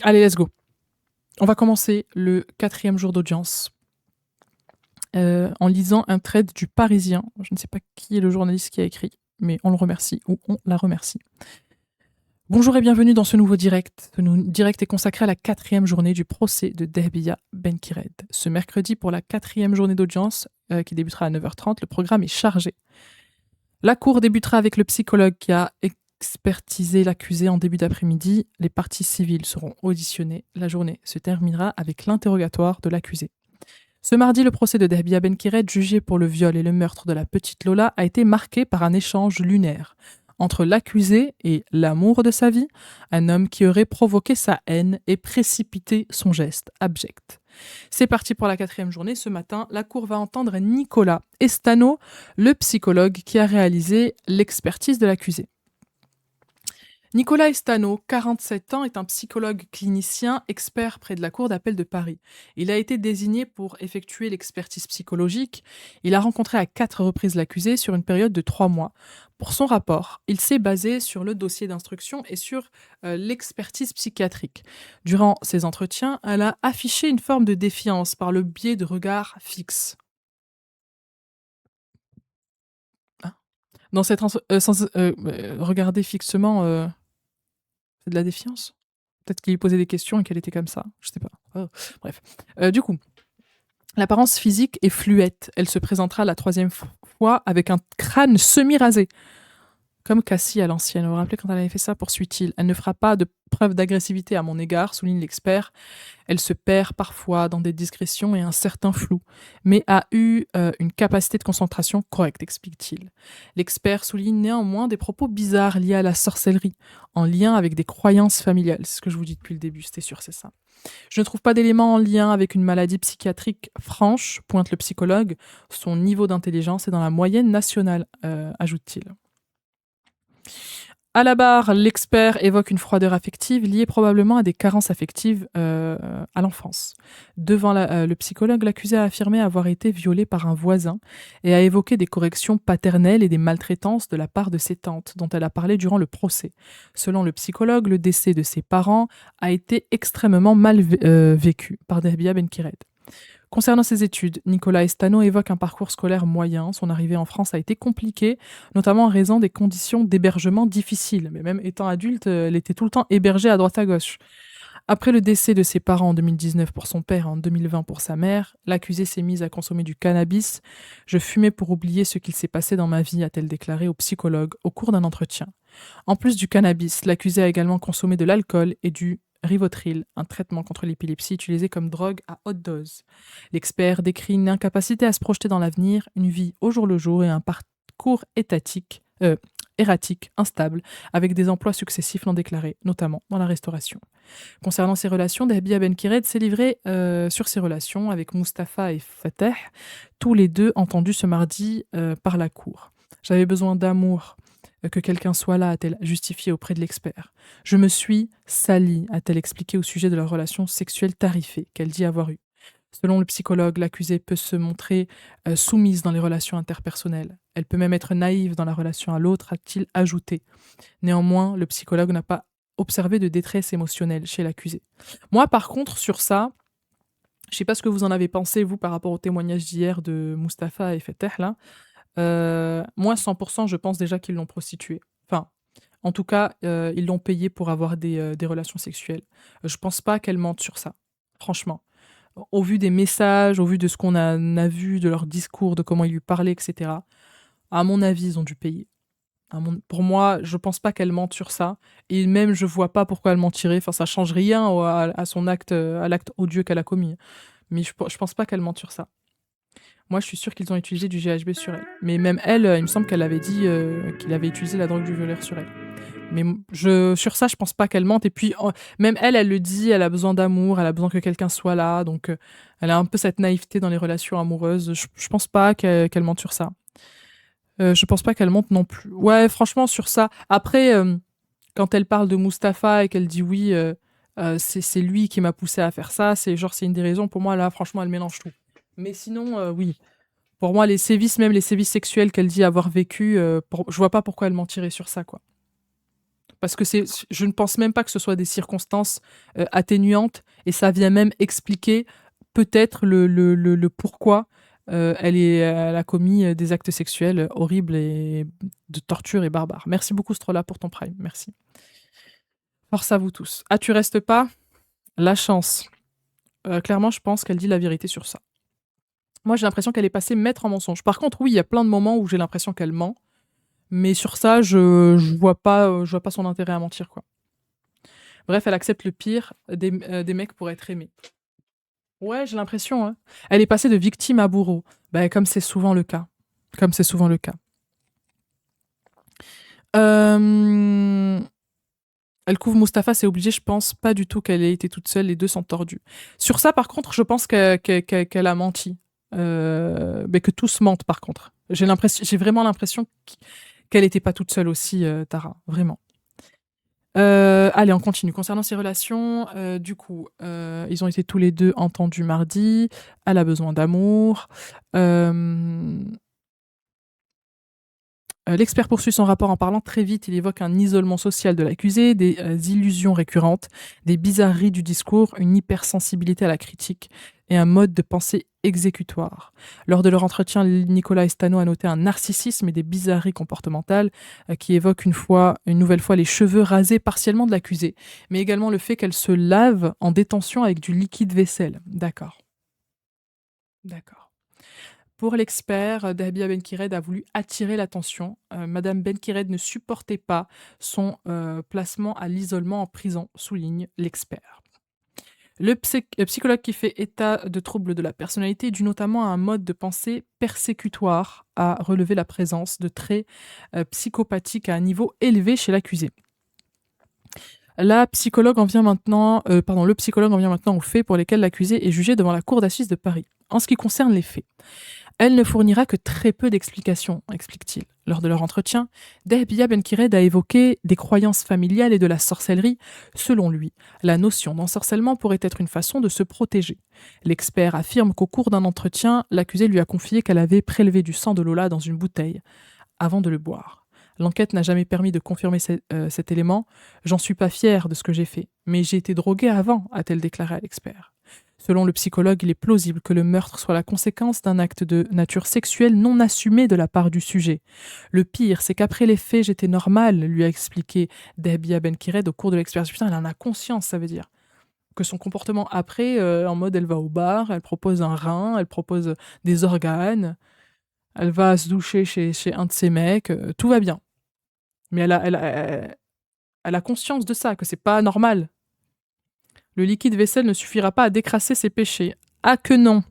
Allez, let's go. On va commencer le 4e jour d'audience en lisant un thread du Parisien. Je ne sais pas qui est le journaliste qui a écrit, mais on le remercie ou on la remercie. Bonjour et bienvenue dans ce nouveau direct. Ce direct est consacré à la 4e journée du procès de Dehbiya Benkired. Ce mercredi, pour la 4e journée d'audience, qui débutera à 9h30, le programme est chargé. La cour débutera avec le psychologue qui a expertisé l'accusé en début d'après-midi. Les parties civiles seront auditionnées. La journée se terminera avec l'interrogatoire de l'accusé. Ce mardi, le procès de Dehbiya Benkired, jugé pour le viol et le meurtre de la petite Lola, a été marqué par un échange lunaire entre l'accusé et l'amour de sa vie, un homme qui aurait provoqué sa haine et précipité son geste abject. C'est parti pour la 4e journée. Ce matin, la cour va entendre Nicolas Estano, le psychologue qui a réalisé l'expertise de l'accusé. Nicolas Estano, 47 ans, est un psychologue clinicien expert près de la Cour d'appel de Paris. Il a été désigné pour effectuer l'expertise psychologique. Il a rencontré à 4 reprises l'accusé sur une période de 3 mois. Pour son rapport, il s'est basé sur le dossier d'instruction et sur l'expertise psychiatrique. Durant ces entretiens, elle a affiché une forme de défiance par le biais de regards fixes. Hein. Dans cette regarder fixement, c'est de la défiance? Peut-être qu'il lui posait des questions et qu'elle était comme ça, je sais pas. Oh, bref. Du coup, l'apparence physique est fluette. Elle se présentera la 3e fois avec un crâne semi-rasé, comme Cassie à l'ancienne. Vous vous rappelez quand elle avait fait ça, poursuit-il. Elle ne fera pas de preuve d'agressivité à mon égard, souligne l'expert. Elle se perd parfois dans des digressions et un certain flou, mais a eu une capacité de concentration correcte, explique-t-il. L'expert souligne néanmoins des propos bizarres liés à la sorcellerie, en lien avec des croyances familiales. C'est ce que je vous dis depuis le début, c'était sûr, c'est ça. Je ne trouve pas d'éléments en lien avec une maladie psychiatrique franche, pointe le psychologue. Son niveau d'intelligence est dans la moyenne nationale, ajoute-t-il. À la barre, l'expert évoque une froideur affective liée probablement à des carences affectives à l'enfance. Devant le psychologue, l'accusé a affirmé avoir été violé par un voisin et a évoqué des corrections paternelles et des maltraitances de la part de ses tantes, dont elle a parlé durant le procès. Selon le psychologue, le décès de ses parents a été extrêmement mal vécu par Dehbiya Benkired. Concernant ses études, Nicolas Estano évoque un parcours scolaire moyen. Son arrivée en France a été compliquée, notamment en raison des conditions d'hébergement difficiles. Mais même étant adulte, elle était tout le temps hébergée à droite à gauche. Après le décès de ses parents en 2019 pour son père et en 2020 pour sa mère, l'accusée s'est mise à consommer du cannabis. Je fumais pour oublier ce qu'il s'est passé dans ma vie, a-t-elle déclaré au psychologue au cours d'un entretien. En plus du cannabis, l'accusée a également consommé de l'alcool et du Rivotril, un traitement contre l'épilepsie utilisé comme drogue à haute dose. L'expert décrit une incapacité à se projeter dans l'avenir, une vie au jour le jour et un parcours erratique, instable, avec des emplois successifs non déclarés, notamment dans la restauration. Concernant ses relations, Dehbiya Benkired s'est livré sur ses relations avec Mustapha et Fateh, tous les deux entendus ce mardi par la cour. J'avais besoin d'amour, que quelqu'un soit là, a-t-elle justifié auprès de l'expert. Je me suis salie, a-t-elle expliqué au sujet de leur relation sexuelle tarifée qu'elle dit avoir eue. Selon le psychologue, l'accusée peut se montrer soumise dans les relations interpersonnelles. Elle peut même être naïve dans la relation à l'autre, a-t-il ajouté. Néanmoins, le psychologue n'a pas observé de détresse émotionnelle chez l'accusé. Moi, par contre, sur ça, je ne sais pas ce que vous en avez pensé, vous, par rapport au témoignage d'hier de Mustapha et Fateh, là. Moi, 100%, je pense déjà qu'ils l'ont prostituée. Enfin, en tout cas, ils l'ont payée pour avoir des relations sexuelles. Je pense pas qu'elle mente sur ça, franchement. Au vu des messages, au vu de ce qu'on a vu, de leur discours, de comment ils lui parlaient, etc., à mon avis, ils ont dû payer. Pour moi, je pense pas qu'elle mente sur ça. Et même, je vois pas pourquoi elle mentirait. Enfin, ça change rien à son acte, à l'acte odieux qu'elle a commis. Mais je pense pas qu'elle mente sur ça. Moi, je suis sûre qu'ils ont utilisé du GHB sur elle. Mais même elle, il me semble qu'elle avait dit qu'il avait utilisé la drogue du violeur sur elle. Mais sur ça, je pense pas qu'elle mente. Et puis, même elle, elle le dit, elle a besoin d'amour, elle a besoin que quelqu'un soit là. Donc, elle a un peu cette naïveté dans les relations amoureuses. Je pense pas qu'elle mente sur ça. Je pense pas qu'elle mente non plus. Ouais, franchement, sur ça. Après, quand elle parle de Mustapha et qu'elle dit oui, c'est lui qui m'a poussé à faire ça, c'est une des raisons. Pour moi, là, franchement, elle mélange tout. Mais sinon, oui. Pour moi, les sévices, même les sévices sexuels qu'elle dit avoir vécu, je vois pas pourquoi elle mentirait sur ça, quoi. Parce que je ne pense même pas que ce soit des circonstances atténuantes, et ça vient même expliquer peut-être le pourquoi elle a commis des actes sexuels horribles et de torture et barbares. Merci beaucoup, Strolla, pour ton prime. Merci. Force à vous tous. Ah, tu restes pas? La chance. Clairement, je pense qu'elle dit la vérité sur ça. Moi, j'ai l'impression qu'elle est passée maître en mensonge. Par contre, oui, il y a plein de moments où j'ai l'impression qu'elle ment. Mais sur ça, je vois pas son intérêt à mentir, quoi. Bref, elle accepte le pire des mecs pour être aimée. Ouais, j'ai l'impression, hein. Elle est passée de victime à bourreau. Bah, comme c'est souvent le cas. Comme c'est souvent le cas. Elle couvre Mustapha, c'est obligé, je pense pas du tout qu'elle ait été toute seule, les deux sont tordus. Sur ça, par contre, je pense qu'elle a menti. Mais que tous mentent, par contre. J'ai vraiment l'impression qu'elle n'était pas toute seule aussi, Tara, vraiment. Allez, on continue. Concernant ses relations, du coup, ils ont été tous les deux entendus mardi. Elle a besoin d'amour. L'expert poursuit son rapport en parlant très vite. Il évoque un isolement social de l'accusé, des illusions récurrentes, des bizarreries du discours, une hypersensibilité à la critique et un mode de pensée exécutoire. Lors de leur entretien, Nicolas Estano a noté un narcissisme et des bizarreries comportementales qui évoquent une nouvelle fois les cheveux rasés partiellement de l'accusé, mais également le fait qu'elle se lave en détention avec du liquide vaisselle. D'accord. D'accord. Pour l'expert, Dahbia Benkired a voulu attirer l'attention. Madame Benkired ne supportait pas son placement à l'isolement en prison, souligne l'expert. Le psychologue qui fait état de troubles de la personnalité dû notamment à un mode de pensée persécutoire a relevé la présence de traits psychopathiques à un niveau élevé chez l'accusé. Le psychologue en vient maintenant aux faits pour lesquels l'accusé est jugé devant la cour d'assises de Paris. En ce qui concerne les faits, elle ne fournira que très peu d'explications, explique-t-il. Lors de leur entretien, Dahbia Benkired a évoqué des croyances familiales et de la sorcellerie. Selon lui, la notion d'ensorcellement pourrait être une façon de se protéger. L'expert affirme qu'au cours d'un entretien, l'accusé lui a confié qu'elle avait prélevé du sang de Lola dans une bouteille avant de le boire. L'enquête n'a jamais permis de confirmer cet élément. J'en suis pas fière de ce que j'ai fait, mais j'ai été droguée avant, a-t-elle déclaré à l'expert. Selon le psychologue, il est plausible que le meurtre soit la conséquence d'un acte de nature sexuelle non assumé de la part du sujet. Le pire, c'est qu'après les faits, j'étais normale, lui a expliqué Dahbia Benkired au cours de l'expérience. Putain, elle en a conscience, ça veut dire. Que son comportement après, en mode elle va au bar, elle propose un rein, elle propose des organes, elle va se doucher chez un de ses mecs, tout va bien. Mais elle a conscience de ça, que c'est pas normal. Le liquide vaisselle ne suffira pas à décrasser ses péchés. Ah que non!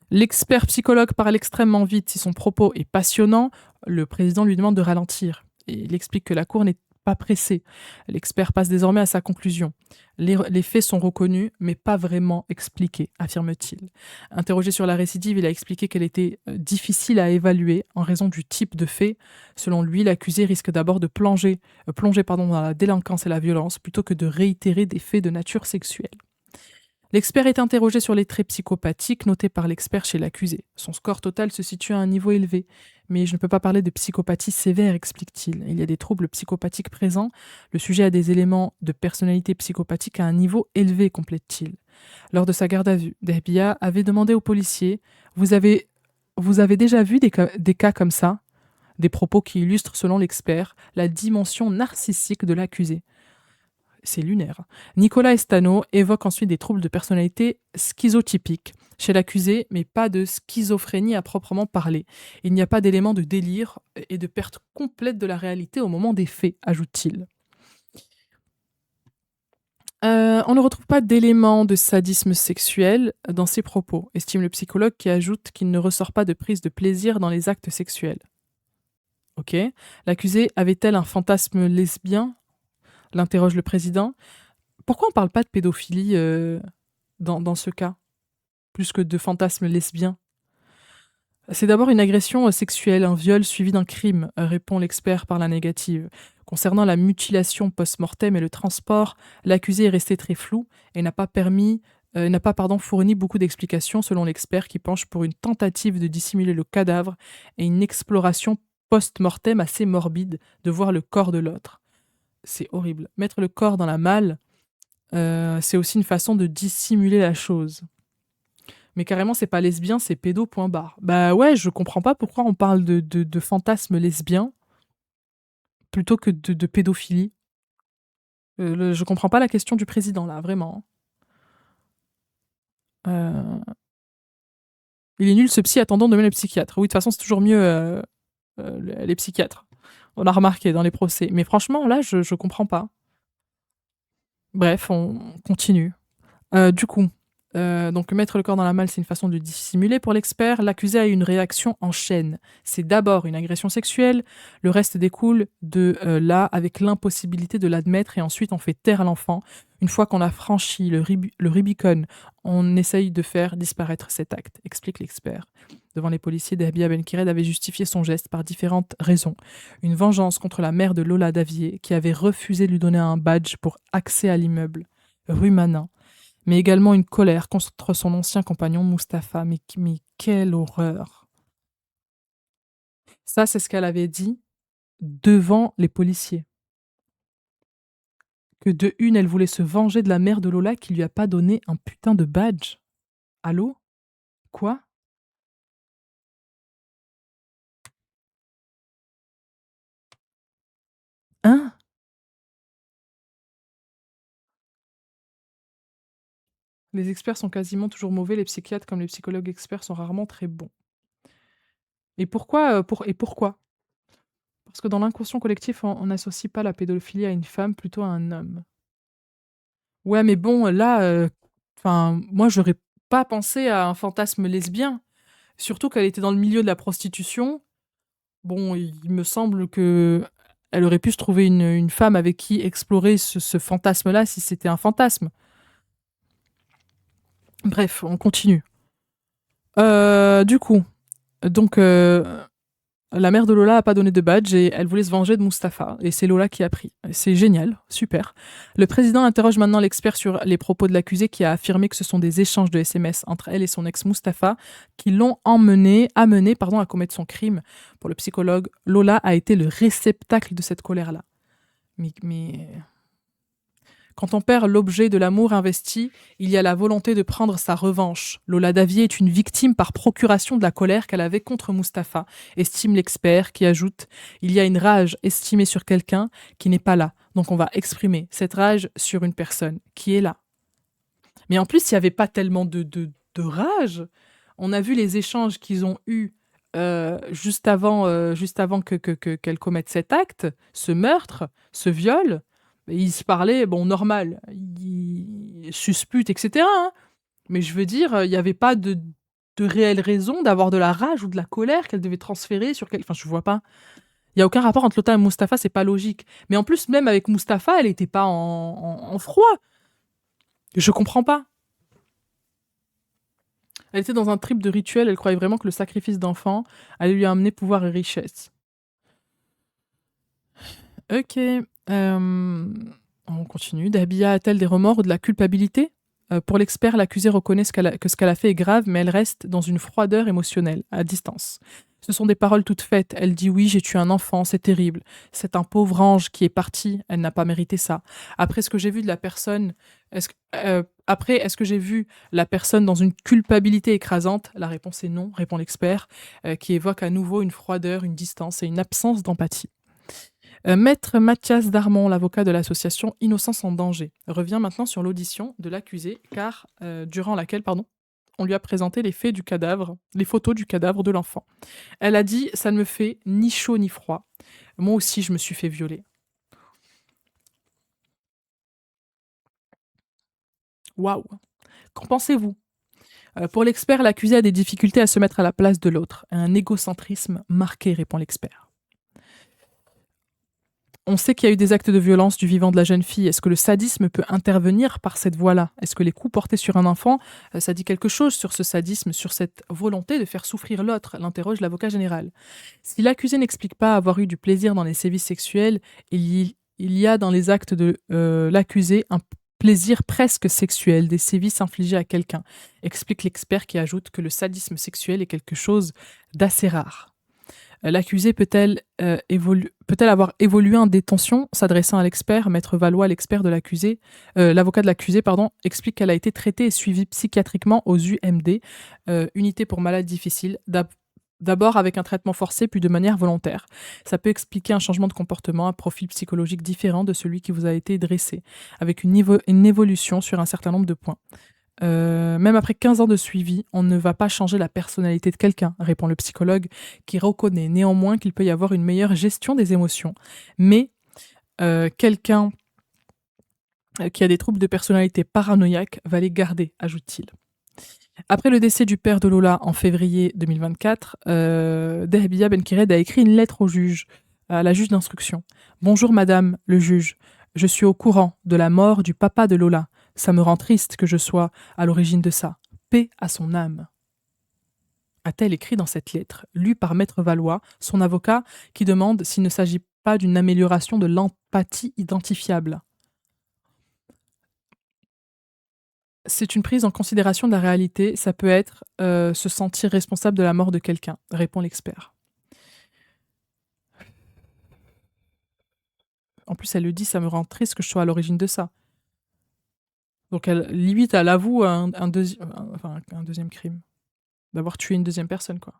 L'expert psychologue parle extrêmement vite. Si son propos est passionnant, le président lui demande de ralentir. Et il explique que la cour n'est pas pressée. L'expert passe désormais à sa conclusion. Les faits sont reconnus, mais pas vraiment expliqués, affirme-t-il. Interrogé sur la récidive, il a expliqué qu'elle était difficile à évaluer en raison du type de fait. Selon lui, l'accusé risque d'abord de plonger dans la délinquance et la violence plutôt que de réitérer des faits de nature sexuelle. L'expert est interrogé sur les traits psychopathiques notés par l'expert chez l'accusé. Son score total se situe à un niveau élevé. Mais je ne peux pas parler de psychopathie sévère, explique-t-il. Il y a des troubles psychopathiques présents. Le sujet a des éléments de personnalité psychopathique à un niveau élevé, complète-t-il. Lors de sa garde à vue, Dahbia avait demandé aux policiers « Vous avez déjà vu des cas comme ça ?» Des propos qui illustrent, selon l'expert, la dimension narcissique de l'accusé. C'est lunaire. Nicolas Estano évoque ensuite des troubles de personnalité schizotypiques chez l'accusé, mais pas de schizophrénie à proprement parler. Il n'y a pas d'élément de délire et de perte complète de la réalité au moment des faits, ajoute-t-il. On ne retrouve pas d'éléments de sadisme sexuel dans ses propos, estime le psychologue qui ajoute qu'il ne ressort pas de prise de plaisir dans les actes sexuels. Ok. L'accusée avait-elle un fantasme lesbien ? L'interroge le président. Pourquoi on parle pas de pédophilie dans ce cas, plus que de fantasme lesbien? C'est d'abord une agression sexuelle, un viol suivi d'un crime, répond l'expert par la négative. Concernant la mutilation post-mortem et le transport, l'accusé est resté très flou et n'a pas fourni beaucoup d'explications selon l'expert qui penche pour une tentative de dissimuler le cadavre et une exploration post-mortem assez morbide de voir le corps de l'autre. C'est horrible. Mettre le corps dans la malle, c'est aussi une façon de dissimuler la chose. Mais carrément, c'est pas lesbien, c'est pédo, point barre. Bah ouais, je comprends pas pourquoi on parle de fantasme lesbien plutôt que de pédophilie. Je comprends pas la question du président, là, vraiment. Il est nul ce psy, attendons demain le psychiatre. Oui, de toute façon, c'est toujours mieux les psychiatres. On a remarqué dans les procès. Mais franchement, là, je comprends pas. Bref, on continue. Du coup, donc mettre le corps dans la malle, c'est une façon de dissimuler pour l'expert. L'accusé a une réaction en chaîne. C'est d'abord une agression sexuelle, le reste découle de là avec l'impossibilité de l'admettre et ensuite on fait taire l'enfant. Une fois qu'on a franchi le Rubicon, on essaye de faire disparaître cet acte, explique l'expert. Devant les policiers, Dahbia Benkired avait justifié son geste par différentes raisons. Une vengeance contre la mère de Lola Davier, qui avait refusé de lui donner un badge pour accès à l'immeuble, rue Manin, mais également une colère contre son ancien compagnon Mustapha. Mais quelle horreur! Ça, c'est ce qu'elle avait dit devant les policiers. Que de une, elle voulait se venger de la mère de Lola qui lui a pas donné un putain de badge. Allô? Quoi? Hein? Les experts sont quasiment toujours mauvais, les psychiatres comme les psychologues experts sont rarement très bons. Et pourquoi, pourquoi? Parce que dans l'inconscient collectif, on n'associe pas la pédophilie à une femme, plutôt à un homme. Ouais, mais bon, là, enfin, moi, j'aurais pas pensé à un fantasme lesbien. Surtout qu'elle était dans le milieu de la prostitution. Bon, il me semble que elle aurait pu se trouver une femme avec qui explorer ce fantasme-là si c'était un fantasme. Bref, on continue. Du coup, donc, la mère de Lola a pas donné de badge et elle voulait se venger de Mustapha. Et c'est Lola qui a pris. C'est génial, super. Le président interroge maintenant l'expert sur les propos de l'accusé qui a affirmé que ce sont des échanges de SMS entre elle et son ex Mustapha qui l'ont amené à commettre son crime. Pour le psychologue, Lola a été le réceptacle de cette colère-là. Mais quand on perd l'objet de l'amour investi, il y a la volonté de prendre sa revanche. Lola Davier est une victime par procuration de la colère qu'elle avait contre Mustapha, estime l'expert qui ajoute « Il y a une rage estimée sur quelqu'un qui n'est pas là. Donc on va exprimer cette rage sur une personne qui est là. » Mais en plus, il n'y avait pas tellement de rage. On a vu les échanges qu'ils ont eus juste avant, qu'elle commette cet acte, ce meurtre, ce viol. Ils se parlaient, bon, normal, ils susputent, etc. hein. Mais je veux dire, il n'y avait pas de réelle raison d'avoir de la rage ou de la colère qu'elle devait transférer sur quelqu'un. Enfin, je vois pas. Il n'y a aucun rapport entre Lola et Mustapha, c'est pas logique. Mais en plus, même avec Mustapha, elle n'était pas en froid. Je comprends pas. Elle était dans un trip de rituel, elle croyait vraiment que le sacrifice d'enfant allait lui amener pouvoir et richesse. Ok. On continue. Dabia a-t-elle des remords ou de la culpabilité? Pour l'expert, l'accusée reconnaît que ce qu'elle a fait est grave, mais elle reste dans une froideur émotionnelle, à distance. Ce sont des paroles toutes faites. Elle dit oui, j'ai tué un enfant, c'est terrible. C'est un pauvre ange qui est parti, elle n'a pas mérité ça. Après ce que j'ai vu de la personne, est-ce que j'ai vu la personne dans une culpabilité écrasante? La réponse est non, répond l'expert, qui évoque à nouveau une froideur, une distance et une absence d'empathie. Maître Mathias Darmon, l'avocat de l'association Innocence en danger, revient maintenant sur l'audition de l'accusé, durant laquelle, on lui a présenté les faits du cadavre, les photos du cadavre de l'enfant. Elle a dit « ça ne me fait ni chaud ni froid. Moi aussi, je me suis fait violer. » Waouh. Qu'en pensez-vous? Pour l'expert, l'accusé a des difficultés à se mettre à la place de l'autre. Un égocentrisme marqué, répond l'expert. On sait qu'il y a eu des actes de violence du vivant de la jeune fille. Est-ce que le sadisme peut intervenir par cette voie-là? Est-ce que les coups portés sur un enfant, ça dit quelque chose sur ce sadisme, sur cette volonté de faire souffrir l'autre? L'interroge l'avocat général. Si l'accusé n'explique pas avoir eu du plaisir dans les sévices sexuels, il y a dans les actes de l'accusé un plaisir presque sexuel, des sévices infligés à quelqu'un, explique l'expert qui ajoute que le sadisme sexuel est quelque chose d'assez rare. L'accusée peut-elle avoir évolué en détention? S'adressant à l'expert, Maître Valois, l'avocat de l'accusé, pardon, explique qu'elle a été traitée et suivie psychiatriquement aux UMD, unités pour malades difficiles, d'abord avec un traitement forcé, puis de manière volontaire. Ça peut expliquer un changement de comportement, un profil psychologique différent de celui qui vous a été dressé, avec une évolution sur un certain nombre de points. Même après 15 ans de suivi, on ne va pas changer la personnalité de quelqu'un, répond le psychologue, qui reconnaît néanmoins qu'il peut y avoir une meilleure gestion des émotions. Mais quelqu'un qui a des troubles de personnalité paranoïaque va les garder, ajoute-t-il. Après le décès du père de Lola en février 2024, Dehbiya Benkired a écrit une lettre au juge, à la juge d'instruction. « Bonjour madame le juge, je suis au courant de la mort du papa de Lola. Ça me rend triste que je sois à l'origine de ça. Paix à son âme. » A-t-elle écrit dans cette lettre, lue par Maître Valois, son avocat, qui demande s'il ne s'agit pas d'une amélioration de l'empathie identifiable. C'est une prise en considération de la réalité, ça peut être se sentir responsable de la mort de quelqu'un, répond l'expert. En plus, elle le dit, ça me rend triste que je sois à l'origine de ça. Donc, limite, elle avoue un deuxième crime. D'avoir tué une deuxième personne, quoi.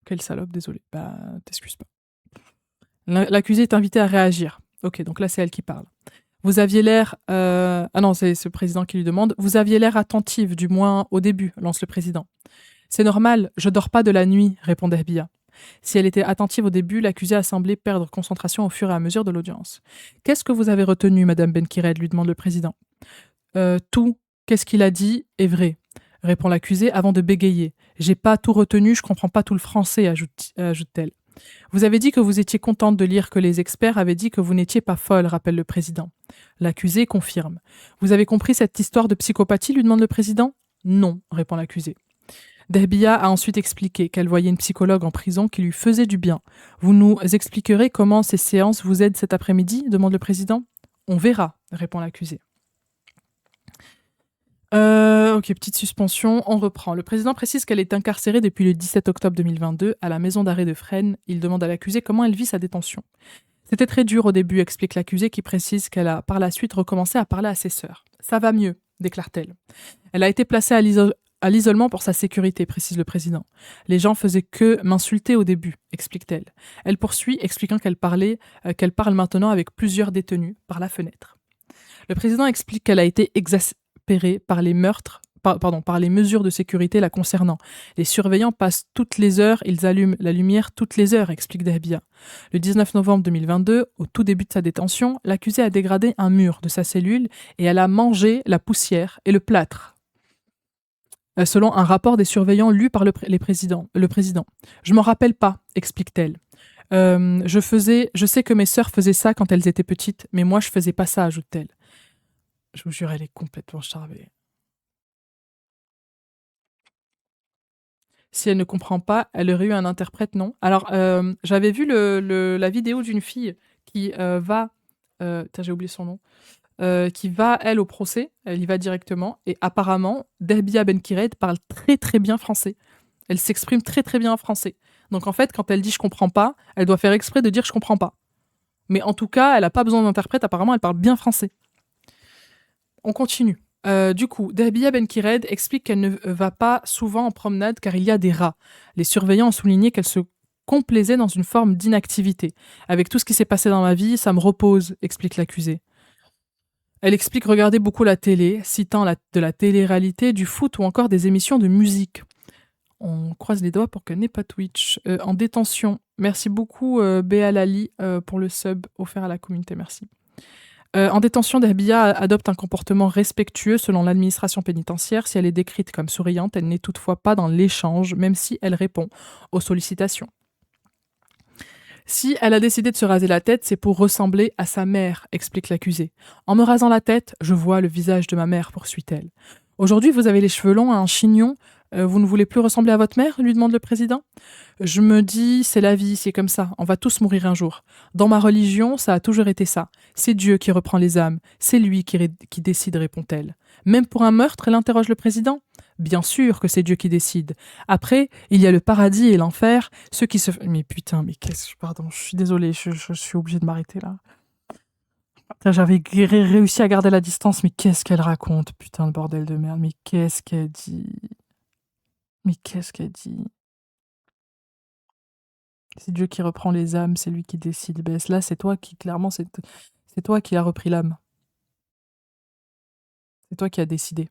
Quelle salope, désolé. Bah, t'excuses pas. L'accusé est invité à réagir. Ok, donc là, c'est elle qui parle. Vous aviez l'air... Ah non, c'est ce président qui lui demande. Vous aviez l'air attentive, du moins au début, lance le président. C'est normal, je dors pas de la nuit, répond Dehbiya. Si elle était attentive au début, l'accusée a semblé perdre concentration au fur et à mesure de l'audience. Qu'est-ce que vous avez retenu, Madame Benkired, lui demande le président. Tout. Qu'est-ce qu'il a dit est vrai, répond l'accusée avant de bégayer. J'ai pas tout retenu, je comprends pas tout le français, ajoute-t-elle. Vous avez dit que vous étiez contente de lire que les experts avaient dit que vous n'étiez pas folle, rappelle le président. L'accusé confirme. Vous avez compris cette histoire de psychopathie, lui demande le président. Non, répond l'accusé. Dehbiya a ensuite expliqué qu'elle voyait une psychologue en prison qui lui faisait du bien. Vous nous expliquerez comment ces séances vous aident cet après-midi, demande le président. On verra, répond l'accusé. Ok, petite suspension, on reprend. Le président précise qu'elle est incarcérée depuis le 17 octobre 2022 à la maison d'arrêt de Fresnes. Il demande à l'accusée comment elle vit sa détention. C'était très dur au début, explique l'accusée qui précise qu'elle a par la suite recommencé à parler à ses sœurs. Ça va mieux, déclare-t-elle. Elle a été placée à l'isolement pour sa sécurité, précise le président. Les gens faisaient que m'insulter au début, explique-t-elle. Elle poursuit, expliquant qu'elle parle maintenant avec plusieurs détenus par la fenêtre. Le président explique qu'elle a été exaspérée par les par les mesures de sécurité la concernant. Les surveillants passent toutes les heures, ils allument la lumière toutes les heures, explique Dehbiya. Le 19 novembre 2022, au tout début de sa détention, l'accusée a dégradé un mur de sa cellule et elle a mangé la poussière et le plâtre. Selon un rapport des surveillants lu par le président. Je m'en rappelle pas, explique-t-elle. Je sais que mes sœurs faisaient ça quand elles étaient petites, mais moi je faisais pas ça, ajoute-t-elle. Je vous jure, elle est complètement charvée. Si elle ne comprend pas, elle aurait eu un interprète, non? Alors, j'avais vu la vidéo d'une fille qui va... j'ai oublié son nom. Qui va, elle, au procès. Elle y va directement. Et apparemment, Dehbiya Benkired parle très très bien français. Elle s'exprime très très bien en français. Donc en fait, quand elle dit « je comprends pas », elle doit faire exprès de dire « je comprends pas ». Mais en tout cas, elle n'a pas besoin d'interprète. Apparemment, elle parle bien français. On continue. Du coup, Dehbiya Benkired explique qu'elle ne va pas souvent en promenade car il y a des rats. Les surveillants ont souligné qu'elle se complaisait dans une forme d'inactivité. Avec tout ce qui s'est passé dans ma vie, ça me repose, explique l'accusée. Elle explique regarder beaucoup la télé, citant de la télé-réalité, du foot ou encore des émissions de musique. On croise les doigts pour qu'elle n'ait pas Twitch. En détention. Merci beaucoup Béa Lali pour le sub offert à la communauté, merci. En détention, Dehbiya adopte un comportement respectueux selon l'administration pénitentiaire. Si elle est décrite comme souriante, elle n'est toutefois pas dans l'échange, même si elle répond aux sollicitations. Si elle a décidé de se raser la tête, c'est pour ressembler à sa mère, explique l'accusée. En me rasant la tête, je vois le visage de ma mère, poursuit-elle. Aujourd'hui, vous avez les cheveux longs et un chignon Vous ne voulez plus ressembler à votre mère? Lui demande le président. Je me dis, c'est la vie, c'est comme ça, on va tous mourir un jour. Dans ma religion, ça a toujours été ça. C'est Dieu qui reprend les âmes, c'est lui qui décide, répond-elle. Même pour un meurtre, elle interroge le président. Bien sûr que c'est Dieu qui décide. Après, il y a le paradis et l'enfer, ceux qui se... Mais putain, mais qu'est-ce... Pardon, je suis désolée, je suis obligée de m'arrêter là. Putain, j'avais réussi à garder la distance, mais qu'est-ce qu'elle raconte, putain de bordel de merde, mais qu'est-ce qu'elle dit? Mais qu'est-ce qu'elle dit? C'est Dieu qui reprend les âmes, c'est lui qui décide. Ben, là, c'est toi qui, clairement, c'est toi qui as repris l'âme. C'est toi qui as décidé.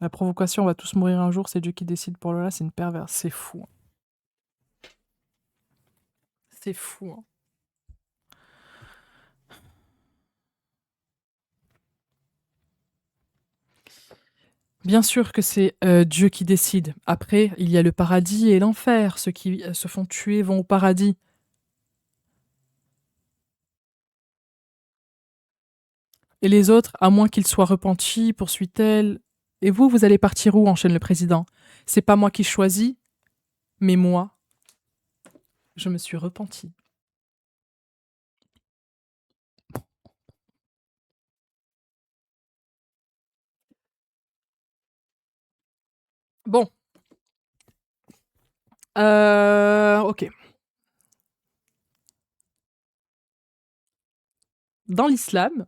La provocation, on va tous mourir un jour, c'est Dieu qui décide pour Lola, c'est une perverse. C'est fou. C'est fou. Hein. Bien sûr que c'est Dieu qui décide. Après, il y a le paradis et l'enfer. Ceux qui se font tuer vont au paradis. Et les autres, à moins qu'ils soient repentis, poursuit-elle. Et vous, vous allez partir où? Enchaîne le président. C'est pas moi qui choisis, mais moi, je me suis repenti. Bon. Ok. Dans l'islam,